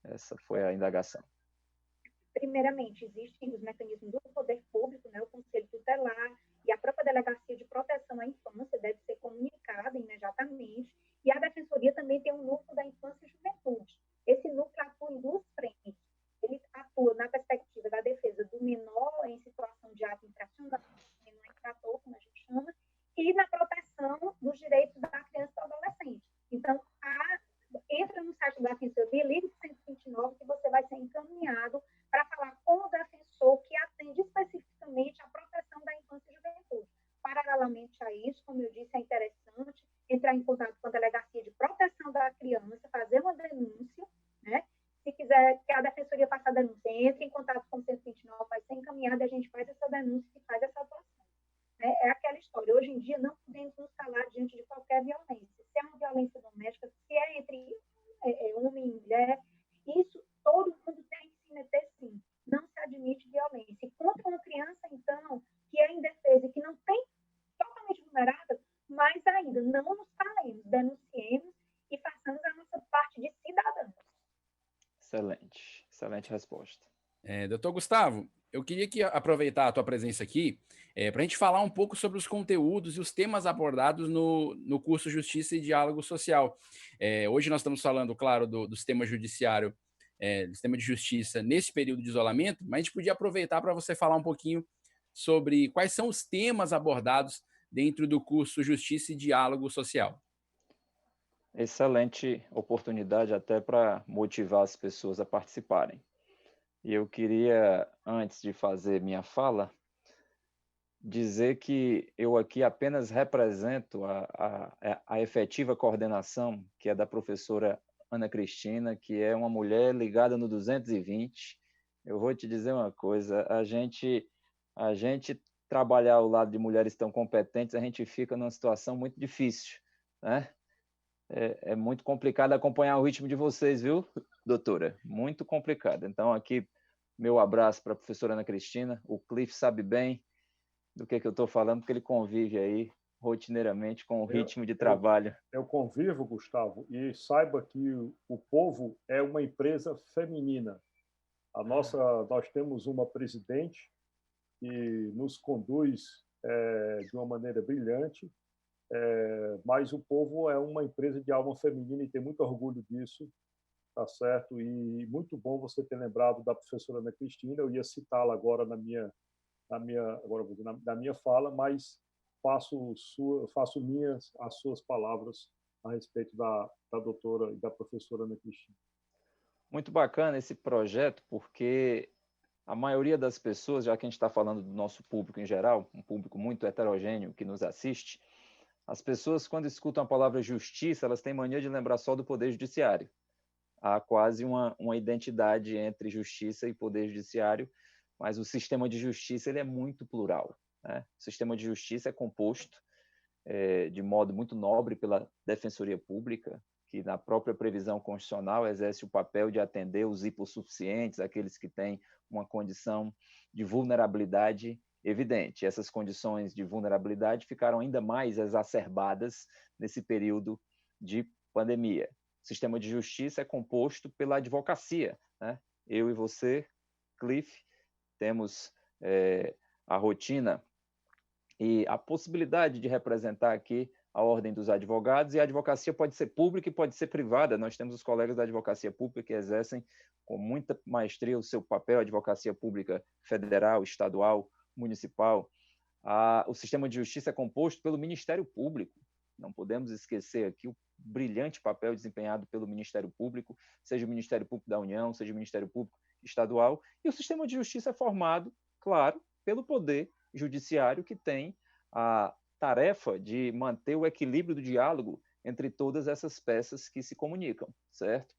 Essa foi a indagação. Primeiramente, existem os mecanismos do poder público, né, o Conselho Tutelar e a própria Delegacia de Proteção à Infância deve ser comunicada imediatamente, e a Defensoria também tem um núcleo da infância e juventude. Esse núcleo atua em duas frentes. Ele atua na perspectiva da defesa do menor em situação de ato infracional, menor infrator, como a gente chama, e na proteção dos direitos da criança e do adolescente. Então, entra no site da Defensoria, ligue 129, que você vai ser encaminhado para falar com o defensor que atende especificamente à proteção da infância e juventude. Paralelamente a isso, como eu disse, é interessante entrar em contato com a Delegacia de Proteção da Criança, fazer uma denúncia, né? Se quiser que a Defensoria faça a denúncia, entre em contato com o 129, vai ser encaminhado e a gente faz essa denúncia e faz essa atuação. É aquela história, hoje em dia não podemos nos calar diante de qualquer violência. Se é uma violência doméstica, se é entre homem e mulher, isso todo mundo tem que se meter sim. Não se admite violência. E contra uma criança, então, que é indefesa e que não tem totalmente vulnerável, mais ainda, não nos calemos, denunciemos e façamos a nossa parte de cidadãos. Excelente, excelente resposta. Doutor Gustavo, eu queria aproveitar a tua presença aqui para a gente falar um pouco sobre os conteúdos e os temas abordados no curso Justiça e Diálogo Social. Hoje nós estamos falando, claro, do sistema judiciário, do sistema de justiça nesse período de isolamento, mas a gente podia aproveitar para você falar um pouquinho sobre quais são os temas abordados dentro do curso Justiça e Diálogo Social. Excelente oportunidade até para motivar as pessoas a participarem. E eu queria, antes de fazer minha fala, dizer que eu aqui apenas represento a efetiva coordenação, que é da professora Ana Cristina, que é uma mulher ligada no 220. Eu vou te dizer uma coisa, a gente trabalhar ao lado de mulheres tão competentes, a gente fica numa situação muito difícil, né? É muito complicado acompanhar o ritmo de vocês, viu, doutora? Muito complicado. Então, aqui, meu abraço para a professora Ana Cristina. O Cliff sabe bem do que eu estou falando, porque ele convive aí rotineiramente com o ritmo de trabalho. Eu convivo, Gustavo, e saiba que o Povo é uma empresa feminina. Nós temos uma presidente que nos conduz de uma maneira brilhante, mas o Povo é uma empresa de alma feminina e tem muito orgulho disso, tá certo? E muito bom você ter lembrado da professora Ana Cristina. Eu ia citá-la agora na minha fala, mas faço minhas as suas palavras a respeito da doutora e da professora Ana Cristina. Muito bacana esse projeto, porque a maioria das pessoas, já que a gente está falando do nosso público em geral, um público muito heterogêneo que nos assiste, as pessoas, quando escutam a palavra justiça, elas têm mania de lembrar só do Poder Judiciário. Há quase uma identidade entre justiça e Poder Judiciário, mas o sistema de justiça ele é muito plural, né? O sistema de justiça é composto de modo muito nobre pela Defensoria Pública, que na própria previsão constitucional exerce o papel de atender os hipossuficientes, aqueles que têm uma condição de vulnerabilidade evidente. Essas condições de vulnerabilidade ficaram ainda mais exacerbadas nesse período de pandemia. O sistema de justiça é composto pela advocacia, né? Eu e você, Cliff, temos a rotina e a possibilidade de representar aqui a Ordem dos Advogados, e a advocacia pode ser pública e pode ser privada. Nós temos os colegas da advocacia pública que exercem com muita maestria o seu papel, a advocacia pública federal, estadual, municipal. O sistema de justiça é composto pelo Ministério Público. Não podemos esquecer aqui o brilhante papel desempenhado pelo Ministério Público, seja o Ministério Público da União, seja o Ministério Público Estadual, e o sistema de justiça é formado, claro, pelo Poder Judiciário, que tem a tarefa de manter o equilíbrio do diálogo entre todas essas peças que se comunicam, certo?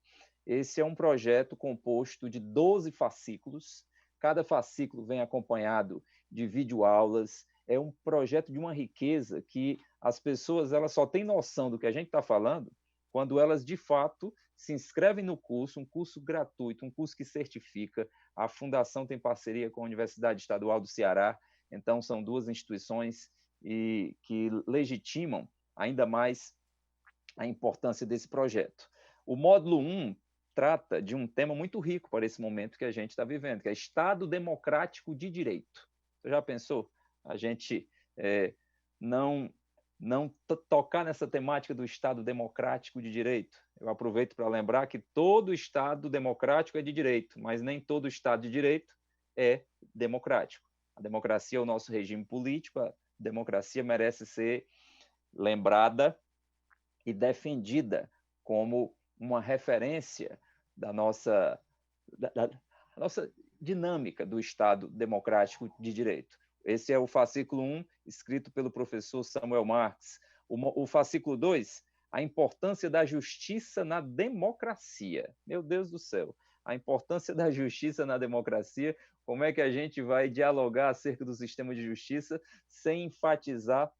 Esse é um projeto composto de 12 fascículos. Cada fascículo vem acompanhado de videoaulas, é um projeto de uma riqueza que as pessoas elas só têm noção do que a gente está falando quando elas, de fato, se inscrevem no curso, um curso gratuito, um curso que certifica. A Fundação tem parceria com a Universidade Estadual do Ceará, então são duas instituições que legitimam ainda mais a importância desse projeto. O módulo 1 trata de um tema muito rico para esse momento que a gente está vivendo, que é Estado Democrático de Direito. Você já pensou? A gente não tocar nessa temática do Estado Democrático de Direito. Eu aproveito para lembrar que todo Estado democrático é de direito, mas nem todo Estado de direito é democrático. A democracia é o nosso regime político, a democracia merece ser lembrada e defendida como uma referência da nossa dinâmica do Estado democrático de direito. Esse é o fascículo 1, escrito pelo professor Samuel Marx. O fascículo 2, a importância da justiça na democracia. Meu Deus do céu, a importância da justiça na democracia, como é que a gente vai dialogar acerca do sistema de justiça sem enfatizar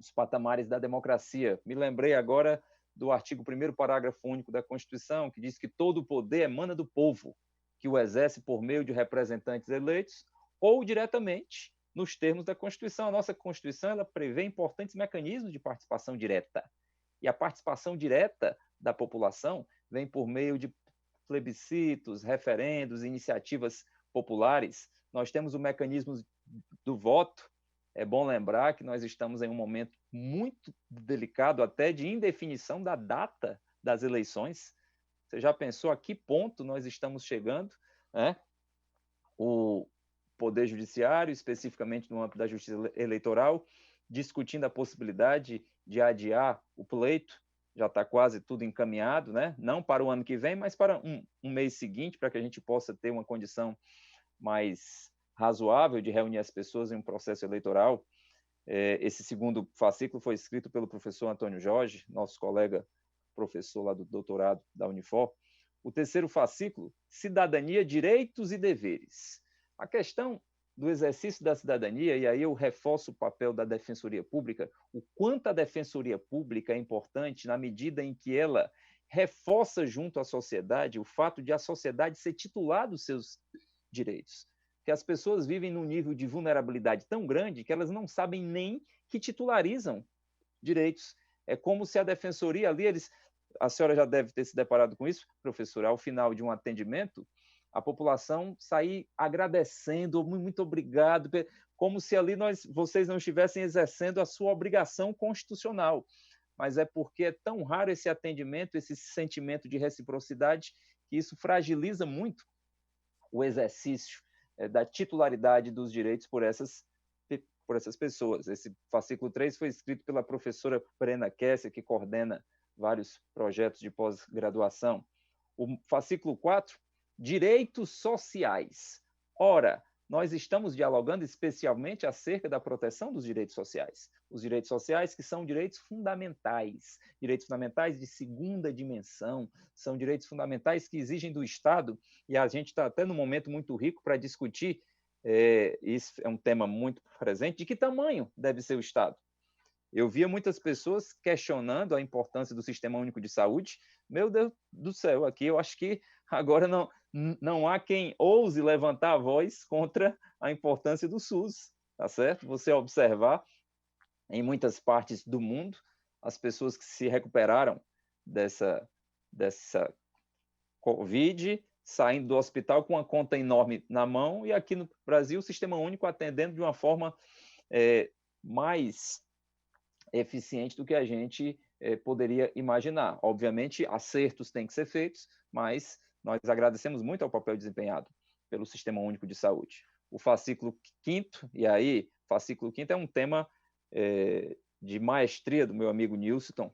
os patamares da democracia? Me lembrei agora do artigo 1º, parágrafo único da Constituição, que diz que todo o poder emana do povo, que o exerce por meio de representantes eleitos ou diretamente nos termos da Constituição. A nossa Constituição ela prevê importantes mecanismos de participação direta. E a participação direta da população vem por meio de plebiscitos, referendos, iniciativas populares. Nós temos o mecanismo do voto. É bom lembrar que nós estamos em um momento muito delicado, até de indefinição da data das eleições. Você já pensou a que ponto nós estamos chegando, né? O Poder Judiciário, especificamente no âmbito da Justiça Eleitoral, discutindo a possibilidade de adiar o pleito. Já está quase tudo encaminhado, né? Não para o ano que vem, mas para um mês seguinte, para que a gente possa ter uma condição mais razoável de reunir as pessoas em um processo eleitoral. Esse segundo fascículo foi escrito pelo professor Antônio Jorge, nosso colega professor lá do doutorado da Unifor. O terceiro fascículo, cidadania, direitos e deveres. A questão do exercício da cidadania, e aí eu reforço o papel da Defensoria Pública, o quanto a Defensoria Pública é importante na medida em que ela reforça junto à sociedade o fato de a sociedade ser titular dos seus direitos. Que as pessoas vivem num nível de vulnerabilidade tão grande que elas não sabem nem que titularizam direitos. É como se a Defensoria ali, a senhora já deve ter se deparado com isso, professora, ao final de um atendimento, a população sair agradecendo, muito obrigado, como se ali vocês não estivessem exercendo a sua obrigação constitucional. Mas é porque é tão raro esse atendimento, esse sentimento de reciprocidade, que isso fragiliza muito o exercício da titularidade dos direitos por essas pessoas. Esse fascículo 3 foi escrito pela professora Brena Kesser, que coordena vários projetos de pós-graduação. O fascículo 4, direitos sociais. Ora, nós estamos dialogando especialmente acerca da proteção dos direitos sociais. Os direitos sociais que são direitos fundamentais de segunda dimensão, são direitos fundamentais que exigem do Estado, e a gente está até num momento muito rico para discutir, isso é um tema muito presente, de que tamanho deve ser o Estado. Eu via muitas pessoas questionando a importância do Sistema Único de Saúde. Meu Deus do céu, aqui eu acho que agora não há quem ouse levantar a voz contra a importância do SUS, tá certo? Você observar em muitas partes do mundo as pessoas que se recuperaram dessa Covid, saindo do hospital com uma conta enorme na mão, e aqui no Brasil o Sistema Único atendendo de uma forma mais eficiente do que a gente poderia imaginar. Obviamente, acertos têm que ser feitos, mas nós agradecemos muito ao papel desempenhado pelo Sistema Único de Saúde. O fascículo 5º, e aí, fascículo 5º é um tema de maestria do meu amigo Nilson,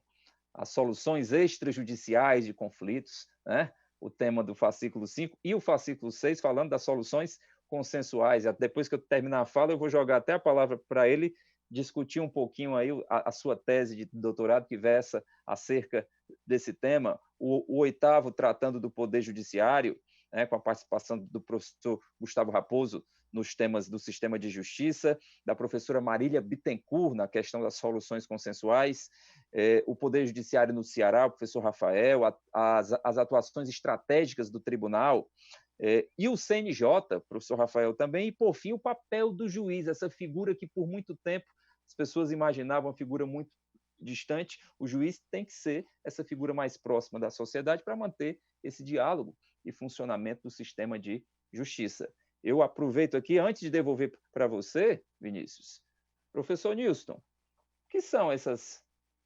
as soluções extrajudiciais de conflitos, né? O tema do fascículo 5 e o fascículo 6, falando das soluções consensuais. Depois que eu terminar a fala, eu vou jogar até a palavra para ele discutir um pouquinho aí a sua tese de doutorado que versa acerca desse tema. O 8º, tratando do Poder Judiciário, né, com a participação do professor Gustavo Raposo nos temas do sistema de justiça, da professora Marília Bittencourt na questão das soluções consensuais, o Poder Judiciário no Ceará, o professor Rafael, as atuações estratégicas do tribunal, e o CNJ, professor Rafael também, e, por fim, o papel do juiz, essa figura que, por muito tempo, as pessoas imaginavam uma figura muito distante. O juiz tem que ser essa figura mais próxima da sociedade para manter esse diálogo e funcionamento do sistema de justiça. Eu aproveito aqui, antes de devolver para você, Vinícius, professor Nilson, o que são essas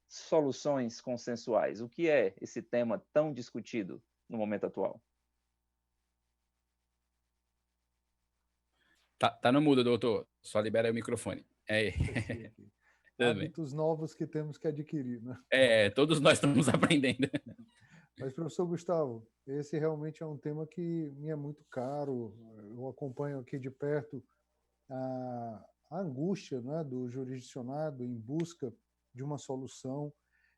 soluções consensuais? O que é esse tema tão discutido no momento atual? Tá no mudo, doutor. Só libera aí o microfone. Hábitos novos que temos que adquirir, né? Todos nós estamos aprendendo. Mas, professor Gustavo, esse realmente é um tema que me é muito caro. Eu acompanho aqui de perto a angústia, né, do jurisdicionado em busca de uma solução,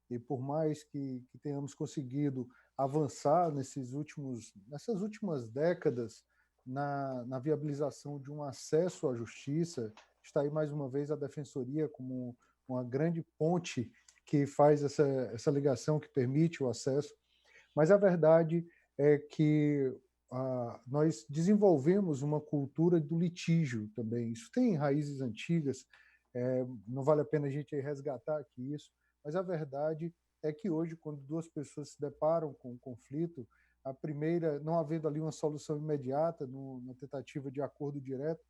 e por mais que tenhamos conseguido avançar nessas últimas décadas na viabilização de um acesso à justiça, está aí mais uma vez a Defensoria como uma grande ponte que faz essa ligação, que permite o acesso. Mas a verdade é que nós desenvolvemos uma cultura do litígio também. Isso tem raízes antigas, não vale a pena a gente resgatar aqui isso, mas a verdade é que hoje, quando duas pessoas se deparam com um conflito, a primeira, não havendo ali uma solução imediata, na tentativa de acordo direto,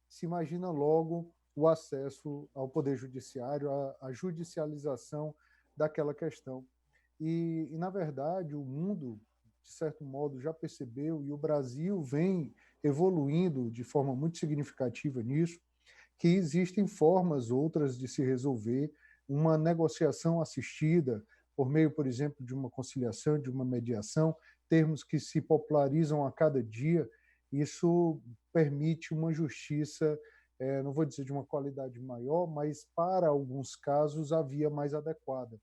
se imagina logo o acesso ao Poder Judiciário, a judicialização daquela questão. E, na verdade, o mundo, de certo modo, já percebeu, e o Brasil vem evoluindo de forma muito significativa nisso, que existem formas outras de se resolver, uma negociação assistida, por meio, por exemplo, de uma conciliação, de uma mediação, termos que se popularizam a cada dia. Isso permite uma justiça, não vou dizer de uma qualidade maior, mas para alguns casos a via mais adequada.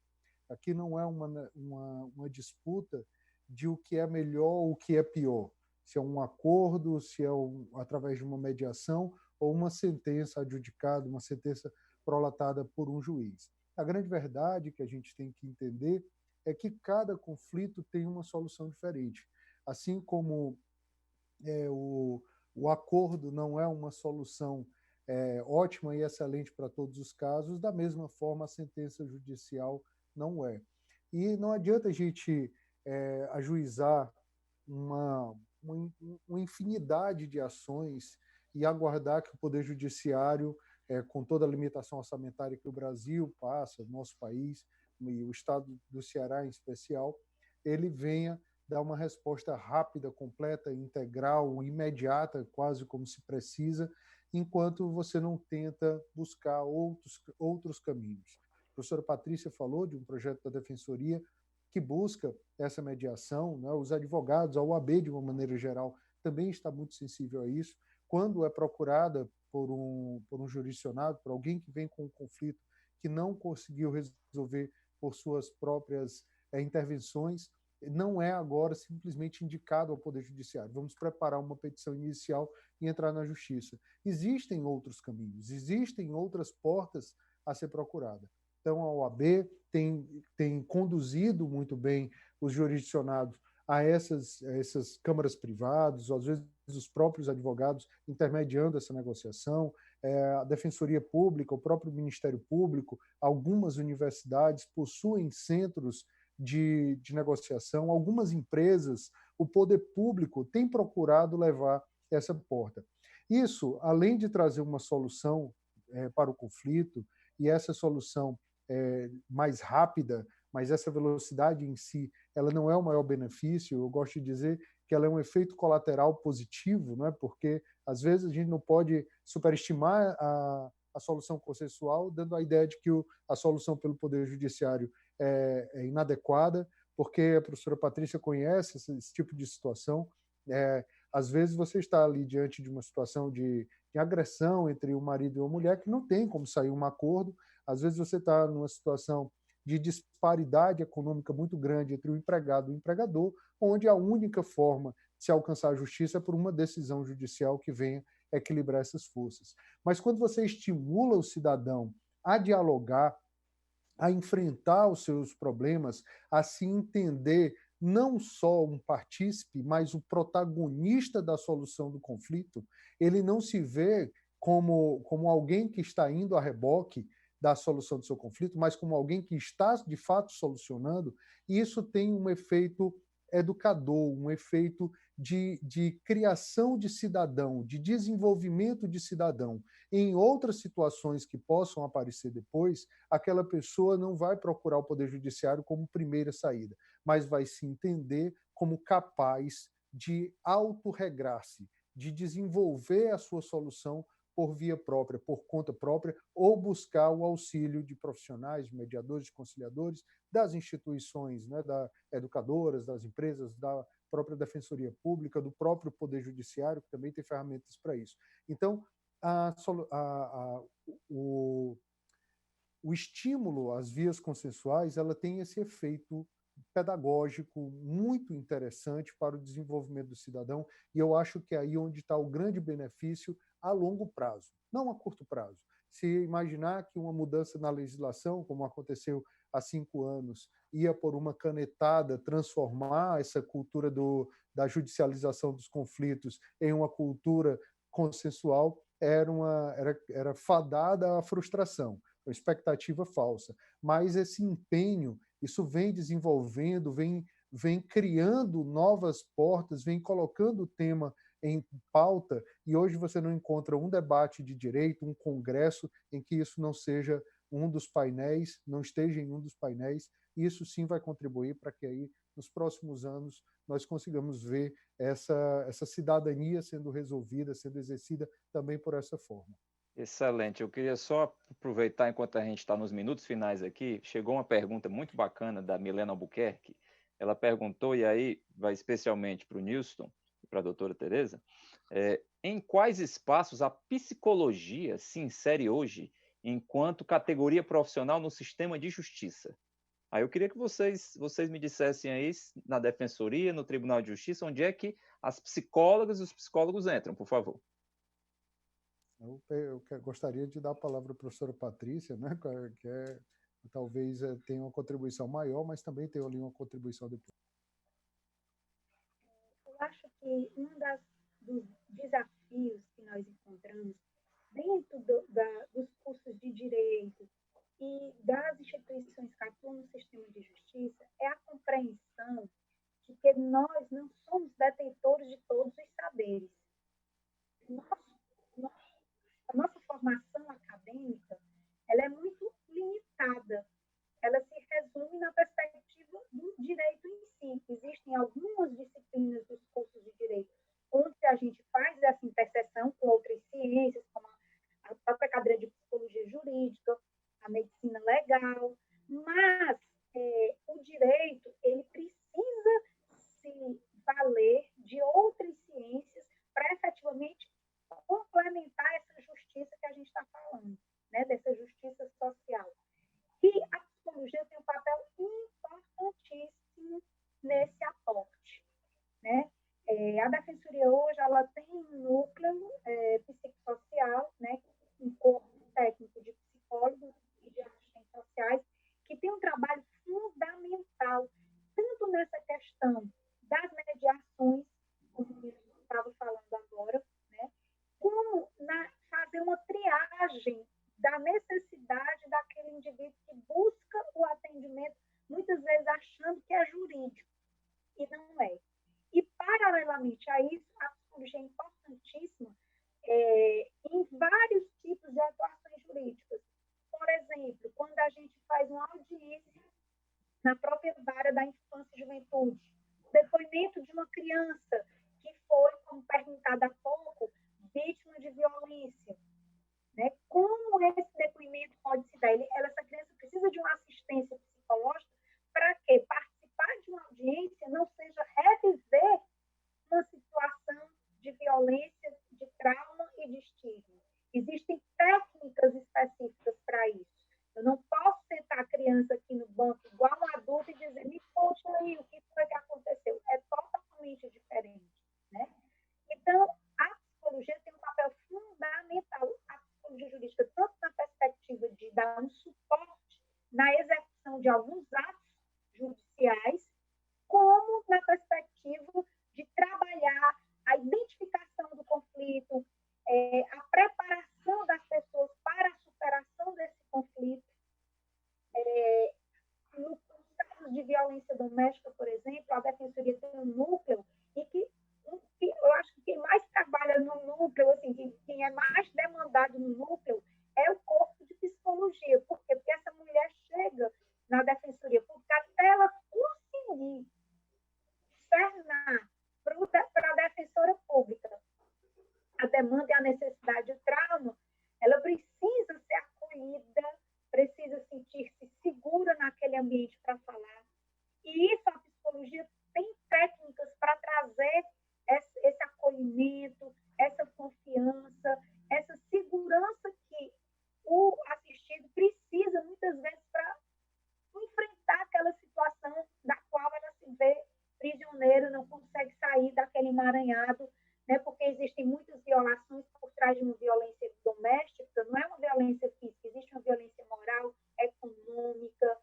Aqui não é uma disputa de o que é melhor ou o que é pior, se é um acordo, se é através de uma mediação ou uma sentença adjudicada, uma sentença prolatada por um juiz. A grande verdade que a gente tem que entender é que cada conflito tem uma solução diferente. Assim como o acordo não é uma solução ótima e excelente para todos os casos, da mesma forma a sentença judicial não é. E não adianta a gente ajuizar uma infinidade de ações e aguardar que o Poder Judiciário, com toda a limitação orçamentária que o Brasil passa, nosso país, e o estado do Ceará em especial, ele venha dar uma resposta rápida, completa, integral, imediata, quase como se precisa, enquanto você não tenta buscar outros caminhos. A professora Patrícia falou de um projeto da Defensoria que busca essa mediação, né? Os advogados, a OAB, de uma maneira geral, também está muito sensível a isso. Quando é procurada por um jurisdicionado, por alguém que vem com um conflito que não conseguiu resolver por suas próprias intervenções, não é agora simplesmente indicado ao Poder Judiciário. Vamos preparar uma petição inicial e entrar na Justiça. Existem outros caminhos, existem outras portas a ser procurada. Então, a OAB tem conduzido muito bem os jurisdicionados a essas câmaras privadas, às vezes os próprios advogados intermediando essa negociação, a Defensoria Pública, o próprio Ministério Público, algumas universidades possuem centros de negociação, algumas empresas, o poder público tem procurado levar essa porta. Isso, além de trazer uma solução para o conflito, e essa solução mais rápida, mas essa velocidade em si, ela não é o maior benefício. Eu gosto de dizer que ela é um efeito colateral positivo, não é? Porque às vezes a gente não pode superestimar a solução consensual, dando a ideia de que a solução pelo Poder Judiciário é inadequada, porque a professora Patrícia conhece esse tipo de situação. Às vezes você está ali diante de uma situação de agressão entre um marido e uma mulher que não tem como sair um acordo. Às vezes você está numa situação de disparidade econômica muito grande entre o empregado e o empregador, onde a única forma de se alcançar a justiça é por uma decisão judicial que venha equilibrar essas forças. Mas quando você estimula o cidadão a dialogar, a enfrentar os seus problemas, a se entender não só um partícipe, mas o protagonista da solução do conflito, ele não se vê como alguém que está indo a reboque da solução do seu conflito, mas como alguém que está, de fato, solucionando, e isso tem um efeito educador, um efeito de criação de cidadão, de desenvolvimento de cidadão. Em outras situações que possam aparecer depois, aquela pessoa não vai procurar o Poder Judiciário como primeira saída, mas vai se entender como capaz de autorregrar-se, de desenvolver a sua solução por via própria, por conta própria, ou buscar o auxílio de profissionais, de mediadores, de conciliadores, das instituições, né, educadoras, das empresas, da própria Defensoria Pública, do próprio Poder Judiciário, que também tem ferramentas para isso. Então, o estímulo às vias consensuais, ela tem esse efeito pedagógico muito interessante para o desenvolvimento do cidadão, e eu acho que é aí onde está o grande benefício a longo prazo, não a curto prazo. Se imaginar que uma mudança na legislação, como aconteceu há 5 anos, ia por uma canetada transformar essa cultura da judicialização dos conflitos em uma cultura consensual, era fadada à frustração, a expectativa falsa. Mas esse empenho, isso vem desenvolvendo, vem criando novas portas, vem colocando o tema em pauta, e hoje você não encontra um debate de direito, um congresso, em que isso não seja um dos painéis, não esteja em um dos painéis, e isso sim vai contribuir para que aí, nos próximos anos, nós consigamos ver essa cidadania sendo resolvida, sendo exercida também por essa forma. Excelente. Eu queria só aproveitar, enquanto a gente está nos minutos finais aqui, chegou uma pergunta muito bacana da Milena Albuquerque. Ela perguntou, e aí vai especialmente para o Nilson e para a doutora Tereza, em quais espaços a psicologia se insere hoje enquanto categoria profissional no sistema de justiça? Aí eu queria que vocês me dissessem aí, na Defensoria, no Tribunal de Justiça, onde é que as psicólogas e os psicólogos entram, por favor. Eu gostaria de dar a palavra à professora Patrícia, né, que talvez tenha uma contribuição maior, mas também tem ali uma contribuição depois. Eu acho que um dos desafios que nós encontramos dentro dos cursos de direito e das instituições que atuam no sistema de justiça é a compreensão de que nós não somos detentores de todos os saberes. A nossa formação acadêmica, ela é muito limitada. Ela se resume na perspectiva do direito em si. Existem algumas disciplinas dos cursos de direito onde a gente faz essa interseção com outras ciências, como a própria cadeira de psicologia jurídica, a medicina legal, mas o direito, ele precisa se valer de outras ciências para efetivamente complementar essa justiça que a gente está falando, né, dessa justiça social. E a psicologia tem um papel importantíssimo nesse aporte, né? A Defensoria hoje, ela tem um núcleo psicossocial, né, um corpo técnico de psicólogos e de assistentes sociais, que tem um trabalho fundamental, tanto nessa questão das mediações, como eu estava falando agora, né, como fazer uma triagem da necessidade daquele indivíduo que busca o atendimento, muitas vezes achando que é jurídico, e não é. E, paralelamente a isso, a psicologia é importantíssima em vários tipos de atuações jurídicas. Por exemplo, quando a gente faz uma audiência na própria vara da infância e juventude, o depoimento de uma criança que foi, como perguntado há pouco, vítima de violência, né? Como esse depoimento pode se dar? Essa criança precisa de uma assistência psicológica para que participar de uma audiência não seja reviver uma situação de violência, de trauma e de estigma. Existem técnicas específicas para isso. Eu não posso sentar a criança aqui no quem é mais demandado no núcleo é o corpo de psicologia. Por quê? Porque essa mulher chega na Defensoria Pública até ela conseguir externar para a Defensora Pública a demanda e a necessidade, o trauma, ela precisa ser acolhida, precisa sentir-se segura naquele ambiente para falar. E isso, a psicologia tem técnicas para trazer esse acolhimento, essa confiança, essa segurança que o assistido precisa, muitas vezes, para enfrentar aquela situação da qual ela se vê prisioneira, não consegue sair daquele emaranhado, né, porque existem muitas violações por trás de uma violência doméstica, não é uma violência física, existe uma violência moral, econômica,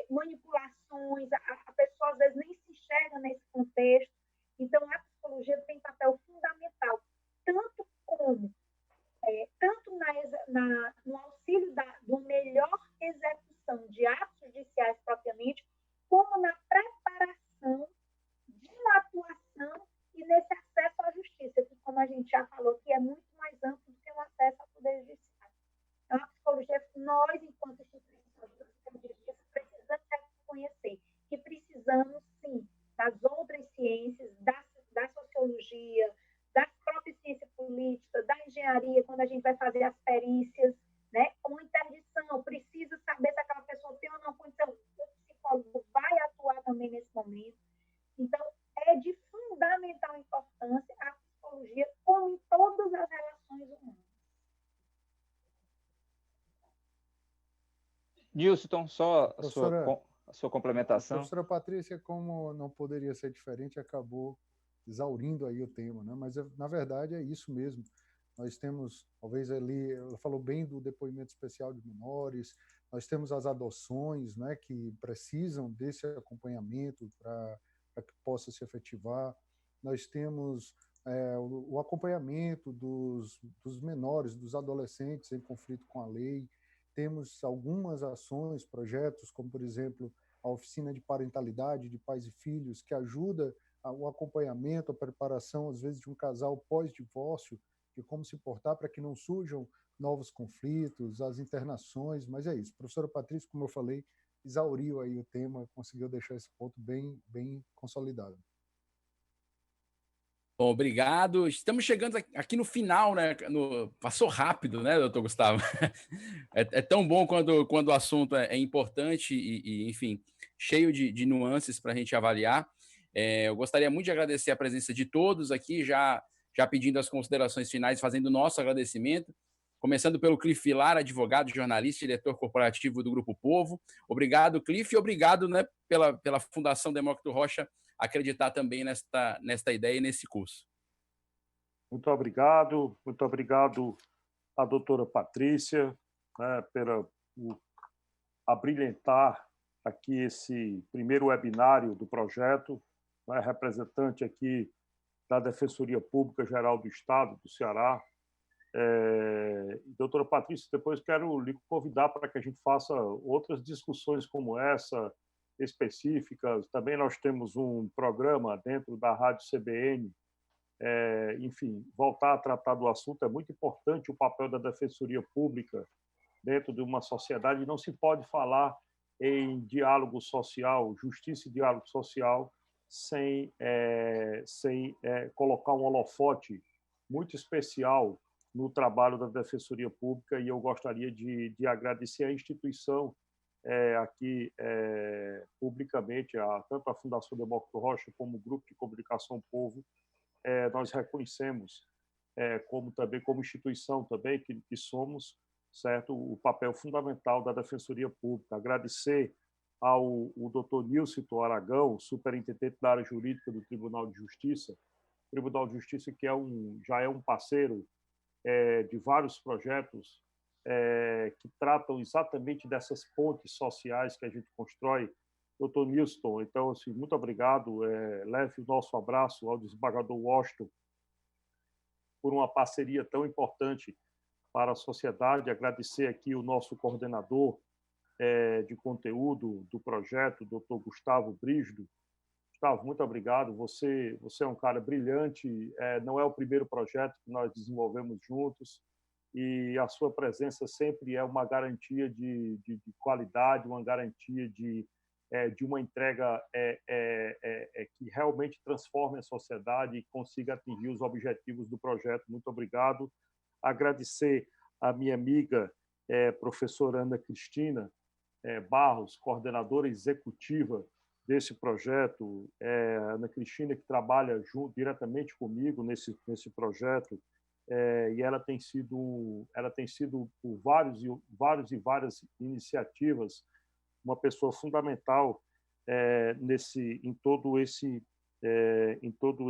manipulações, a pessoa às vezes nem se enxerga nesse contexto. Então, a psicologia tem papel fundamental, tanto no auxílio da melhor execução de atos judiciais propriamente, como na preparação de uma atuação e nesse acesso à justiça, que, como a gente já falou, que é muito mais amplo do que o acesso ao poder judiciário. Então, a psicologia, nós, enquanto instituição de justiça, precisamos reconhecer que precisamos, sim, das outras ciências, da sociologia, da própria ciência política, da engenharia, quando a gente vai fazer as perícias, né, com interdição, precisa saber se aquela pessoa tem ou não condição. O psicólogo vai atuar também nesse momento. Então, é de fundamental importância a psicologia, como em todas as relações humanas. Nilson, só Professora, a sua complementação. Professora Patrícia, como não poderia ser diferente, acabou exaurindo aí o tema, né? Mas, na verdade, é isso mesmo. Nós temos, talvez ali, ela falou bem do depoimento especial de menores, nós temos as adoções, né, que precisam desse acompanhamento para que possa se efetivar. Nós temos o acompanhamento dos menores, dos adolescentes em conflito com a lei. Temos algumas ações, projetos, como, por exemplo, a oficina de parentalidade de pais e filhos, que ajuda o acompanhamento, a preparação, às vezes, de um casal pós-divórcio, de como se portar para que não surjam novos conflitos, as internações, mas é isso. A professora Patrícia, como eu falei, exauriu aí o tema, conseguiu deixar esse ponto bem, bem consolidado. Bom, obrigado. Estamos chegando aqui no final, né? Passou rápido, né, doutor Gustavo? É tão bom quando o assunto é importante e, enfim, cheio de nuances para a gente avaliar. Eu gostaria muito de agradecer a presença de todos aqui, já pedindo as considerações finais, fazendo o nosso agradecimento. Começando pelo Cliff Vilar, advogado, jornalista e diretor corporativo do Grupo Povo. Obrigado, Cliff, e obrigado, né, pela Fundação Demócrito Rocha acreditar também nesta ideia e nesse curso. Muito obrigado à doutora Patrícia, né, por abrilhantar aqui esse primeiro webinário do projeto, né, representante aqui da Defensoria Pública Geral do Estado do Ceará. Doutora Patrícia, depois quero lhe convidar para que a gente faça outras discussões como essa, específicas. Também nós temos um programa dentro da Rádio CBN. Enfim, voltar a tratar do assunto é muito importante, o papel da Defensoria Pública dentro de uma sociedade. Não se pode falar em diálogo social, justiça e diálogo social, sem colocar um holofote muito especial no trabalho da Defensoria Pública, e eu gostaria de agradecer à instituição aqui publicamente, tanto a Fundação Demócrito Rocha como o Grupo de Comunicação Povo. Nós reconhecemos, também como instituição também que somos, certo, o papel fundamental da Defensoria Pública. Agradecer ao Dr. Nilson Aragão, superintendente da área jurídica do Tribunal de Justiça, que já é um parceiro de vários projetos que tratam exatamente dessas pontes sociais que a gente constrói. Doutor Nilson, então, assim, muito obrigado. Leve o nosso abraço ao desembargador Washington por uma parceria tão importante para a sociedade. Agradecer aqui o nosso coordenador de conteúdo do projeto, doutor Gustavo Brígido, Gustavo, muito obrigado. Você é um cara brilhante. Não é o primeiro projeto que nós desenvolvemos juntos e a sua presença sempre é uma garantia de qualidade, uma garantia de uma entrega que realmente transforme a sociedade e consiga atingir os objetivos do projeto. Muito obrigado. Agradecer a minha amiga, professora Ana Cristina Barros, coordenadora executiva desse projeto, Ana Cristina, que trabalha diretamente comigo nesse projeto, e ela tem sido por várias iniciativas uma pessoa fundamental em todo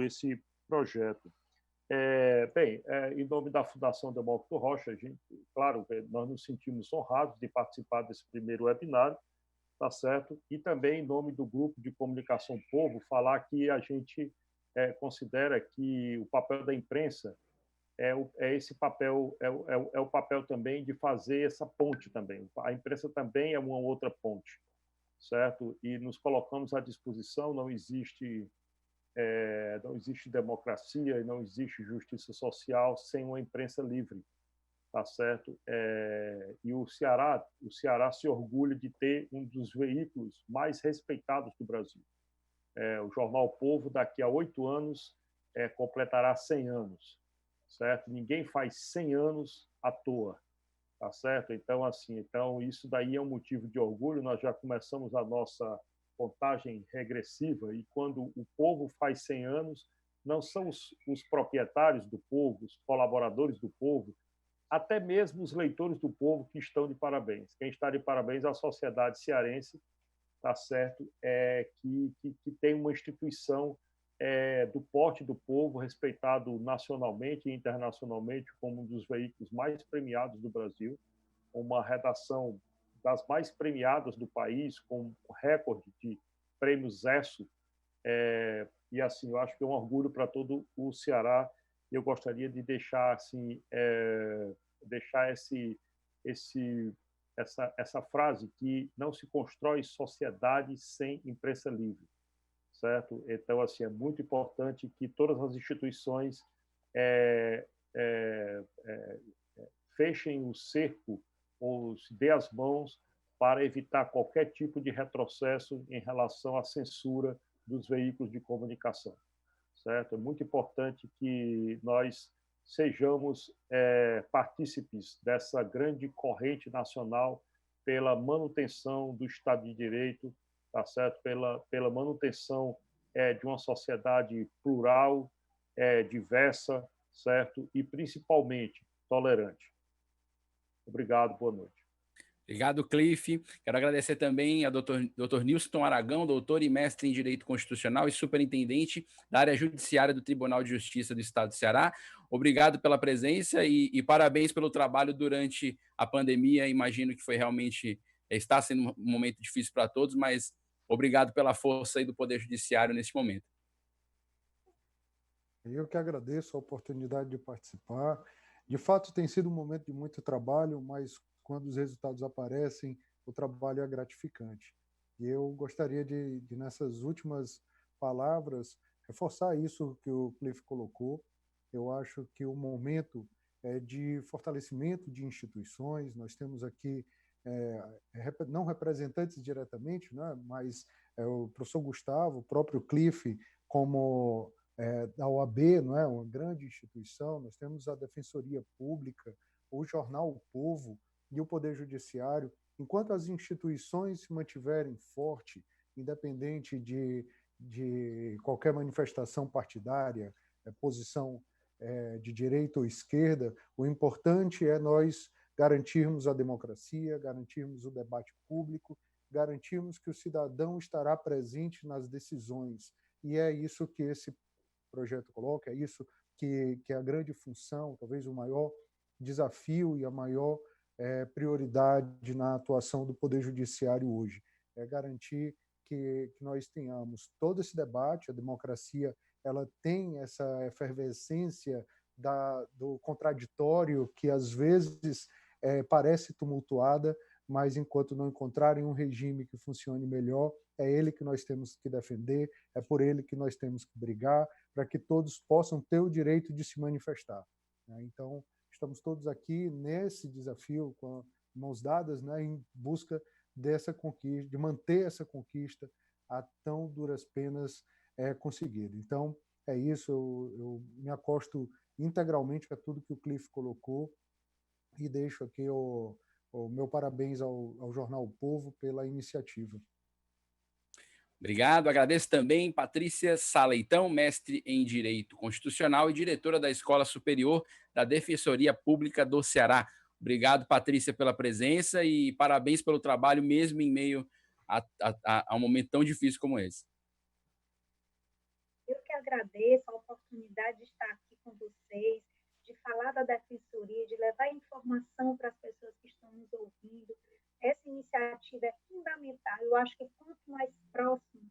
esse projeto. Em nome da Fundação Demócrito Rocha, claro, nós nos sentimos honrados de participar desse primeiro webinário, tá certo? E também, em nome do Grupo de Comunicação Povo, falar que a gente considera que o papel da imprensa esse papel, o papel também de fazer essa ponte também. A imprensa também é uma outra ponte, certo? E nos colocamos à disposição, não existe democracia e não existe justiça social sem uma imprensa livre, tá certo? E o Ceará se orgulha de ter um dos veículos mais respeitados do Brasil. O Jornal o Povo, daqui a 8 anos, completará 100 anos, certo? Ninguém faz 100 anos à toa, tá certo? Então, isso daí é um motivo de orgulho. Nós já começamos a nossa contagem regressiva e quando o Povo faz 100 anos, não são os proprietários do Povo, os colaboradores do Povo, até mesmo os leitores do Povo que estão de parabéns. Quem está de parabéns é a sociedade cearense, tá certo? Que tem uma instituição do porte do Povo, respeitado nacionalmente e internacionalmente como um dos veículos mais premiados do Brasil, uma redação das mais premiadas do país, com um recorde de prêmios ESSO, e assim, eu acho que é um orgulho para todo o Ceará. Eu gostaria de deixar essa frase, que não se constrói sociedade sem imprensa livre, certo? Então, assim, é muito importante que todas as instituições fechem o cerco ou se dê as mãos para evitar qualquer tipo de retrocesso em relação à censura dos veículos de comunicação, certo? É muito importante que nós sejamos partícipes dessa grande corrente nacional pela manutenção do Estado de Direito, tá certo? Pela manutenção de uma sociedade plural, diversa, certo? E principalmente tolerante. Obrigado, boa noite. Obrigado, Cliff. Quero agradecer também ao Dr. Nilson Aragão, doutor e mestre em Direito Constitucional e superintendente da área judiciária do Tribunal de Justiça do Estado do Ceará. Obrigado pela presença e parabéns pelo trabalho durante a pandemia. Imagino que está sendo um momento difícil para todos, mas obrigado pela força aí do Poder Judiciário nesse momento. Eu que agradeço a oportunidade de participar. De fato, tem sido um momento de muito trabalho, mas quando os resultados aparecem, o trabalho é gratificante. E eu gostaria de nessas últimas palavras, reforçar isso que o Cliff colocou. Eu acho que o momento é de fortalecimento de instituições. Nós temos aqui, não representantes diretamente, né, mas o professor Gustavo, o próprio Cliff, como da OAB, não é? Uma grande instituição. Nós temos a Defensoria Pública, o Jornal O Povo, e o Poder Judiciário. Enquanto as instituições se mantiverem fortes, independente de qualquer manifestação partidária, posição de direita ou esquerda, o importante é nós garantirmos a democracia, garantirmos o debate público, garantirmos que o cidadão estará presente nas decisões. E é isso que esse projeto coloca, é isso que é a grande função, talvez o maior desafio e a maior prioridade na atuação do Poder Judiciário hoje. É garantir que nós tenhamos todo esse debate. A democracia ela tem essa efervescência do contraditório que, às vezes, parece tumultuada, mas enquanto não encontrarem um regime que funcione melhor, é ele que nós temos que defender, é por ele que nós temos que brigar, para que todos possam ter o direito de se manifestar. Então, estamos todos aqui nesse desafio, com mãos dadas, em busca dessa conquista, de manter essa conquista a tão duras penas conseguida. Então, é isso, eu me acosto integralmente a tudo que o Cliff colocou e deixo aqui o meu parabéns ao Jornal O Povo pela iniciativa. Obrigado. Agradeço também Patrícia Saleitão, mestre em Direito Constitucional e diretora da Escola Superior da Defensoria Pública do Ceará. Obrigado, Patrícia, pela presença e parabéns pelo trabalho, mesmo em meio a um momento tão difícil como esse. Eu que agradeço a oportunidade de estar aqui com vocês, de falar da Defensoria, de levar informação para as pessoas que estão nos ouvindo. Essa iniciativa é fundamental. Eu acho que quanto mais próximo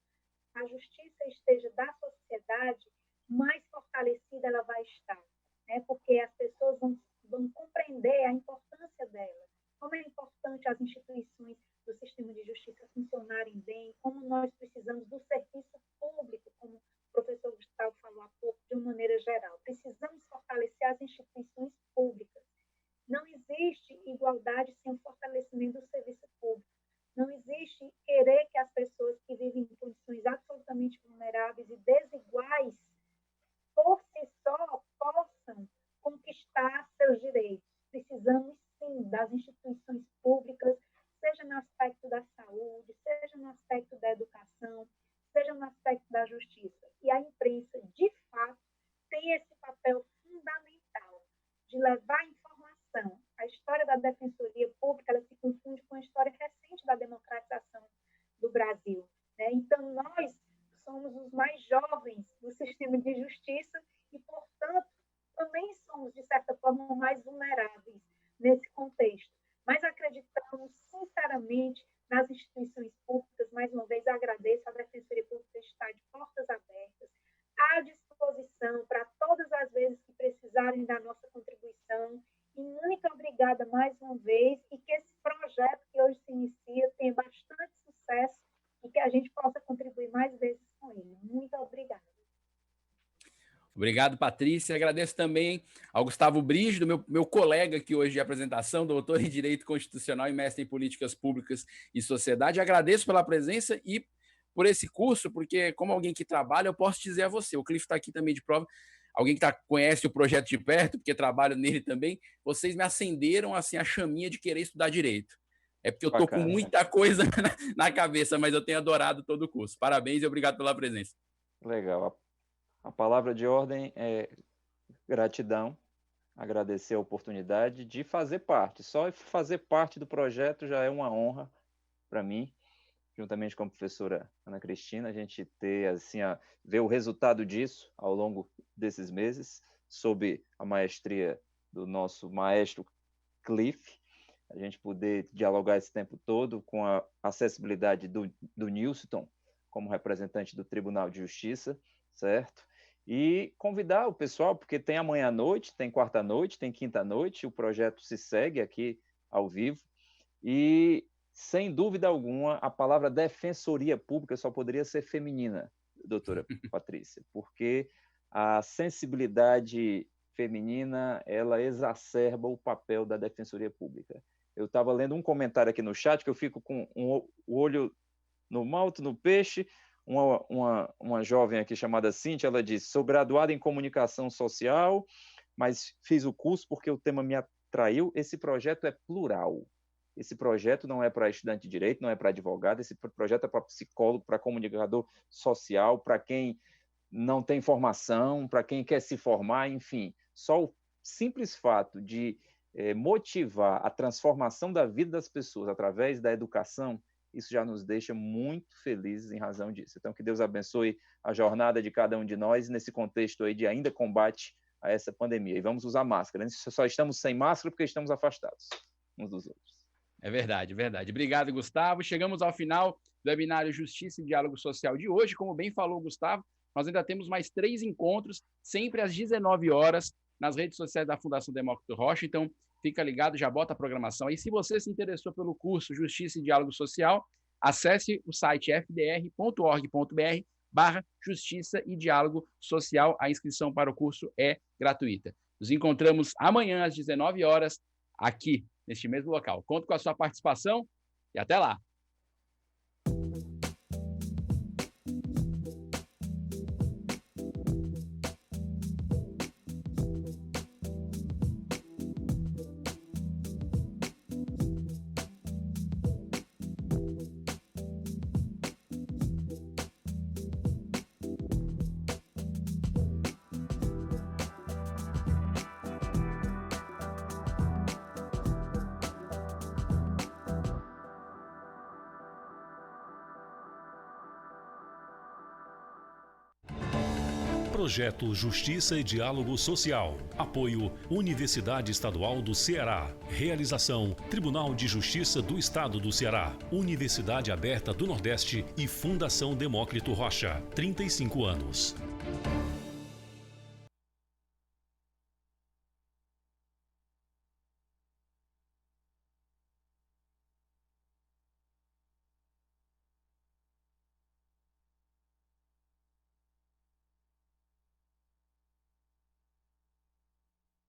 a justiça esteja da sociedade, mais fortalecida ela vai estar, porque as pessoas vão compreender a importância dela, como é importante as instituições do sistema de justiça funcionarem bem, como nós precisamos do serviço público, como o professor Gustavo falou há pouco, de uma maneira geral. Precisamos fortalecer as instituições públicas. Não existe igualdade sem o fortalecimento do serviço público. Não existe querer que as pessoas que vivem em condições absolutamente vulneráveis e desiguais, por si só, possam conquistar seus direitos. Precisamos, sim, das instituições públicas, seja no aspecto da saúde, seja no aspecto da educação, seja no aspecto da justiça. E a imprensa, de fato, tem esse papel fundamental de levar informação. A história da Defensoria Pública ela se confunde com a história recente da democratização do Brasil. Então, nós somos os mais jovens do sistema de justiça e, portanto, também somos, de certa forma, mais vulneráveis nesse contexto. Mas acreditamos, sinceramente, nas instituições públicas. Mais uma vez, agradeço. A Defensoria Pública está de portas abertas, à disposição para todas as vezes que precisarem da nossa contribuição. E muito obrigada mais uma vez e que esse projeto que hoje se inicia tenha bastante sucesso e que a gente possa contribuir mais vezes com ele. Muito obrigada. Obrigado, Patrícia. Agradeço também ao Gustavo Brígido, meu colega aqui hoje de apresentação, doutor em Direito Constitucional e mestre em Políticas Públicas e Sociedade. Agradeço pela presença e por esse curso, porque como alguém que trabalha, eu posso dizer a você, o Cliff está aqui também de prova, alguém que conhece o projeto de perto, porque trabalho nele também, vocês me acenderam assim, a chaminha de querer estudar Direito. É porque eu estou com muita coisa na cabeça, mas eu tenho adorado todo o curso. Parabéns e obrigado pela presença. Legal. A palavra de ordem é gratidão, agradecer a oportunidade de fazer parte. Só fazer parte do projeto já é uma honra para mim, juntamente com a professora Ana Cristina, a gente ter, assim, ver o resultado disso ao longo desses meses, sob a maestria do nosso maestro Cliff, a gente poder dialogar esse tempo todo com a acessibilidade do Nilson, como representante do Tribunal de Justiça, certo? E convidar o pessoal, porque tem amanhã à noite, tem quarta à noite, tem quinta à noite, o projeto se segue aqui ao vivo, e, sem dúvida alguma, a palavra defensoria pública só poderia ser feminina, doutora Patrícia, porque a sensibilidade feminina, ela exacerba o papel da defensoria pública. Eu estava lendo um comentário aqui no chat, que eu fico com o olho no malto, no peixe. Uma jovem aqui chamada Cíntia, ela disse: sou graduada em comunicação social, mas fiz o curso porque o tema me atraiu. Esse projeto é plural. Esse projeto não é para estudante de direito, não é para advogado, esse projeto é para psicólogo, para comunicador social, para quem não tem formação, para quem quer se formar, enfim. Só o simples fato de motivar a transformação da vida das pessoas através da educação, isso já nos deixa muito felizes em razão disso. Então, que Deus abençoe a jornada de cada um de nós nesse contexto aí de ainda combate a essa pandemia. E vamos usar máscara. Só estamos sem máscara porque estamos afastados uns dos outros. É verdade, verdade. Obrigado, Gustavo. Chegamos ao final do webinário Justiça e Diálogo Social de hoje. Como bem falou o Gustavo, nós ainda temos mais 3 encontros, sempre às 19 horas, nas redes sociais da Fundação Demócrito Rocha. Então, fica ligado, já bota a programação. E se você se interessou pelo curso Justiça e Diálogo Social, acesse o site fdr.org.br/Justiça e Diálogo Social. A inscrição para o curso é gratuita. Nos encontramos amanhã às 19 horas, aqui, neste mesmo local. Conto com a sua participação e até lá! Projeto Justiça e Diálogo Social. Apoio Universidade Estadual do Ceará. Realização Tribunal de Justiça do Estado do Ceará. Universidade Aberta do Nordeste e Fundação Demócrito Rocha. 35 anos.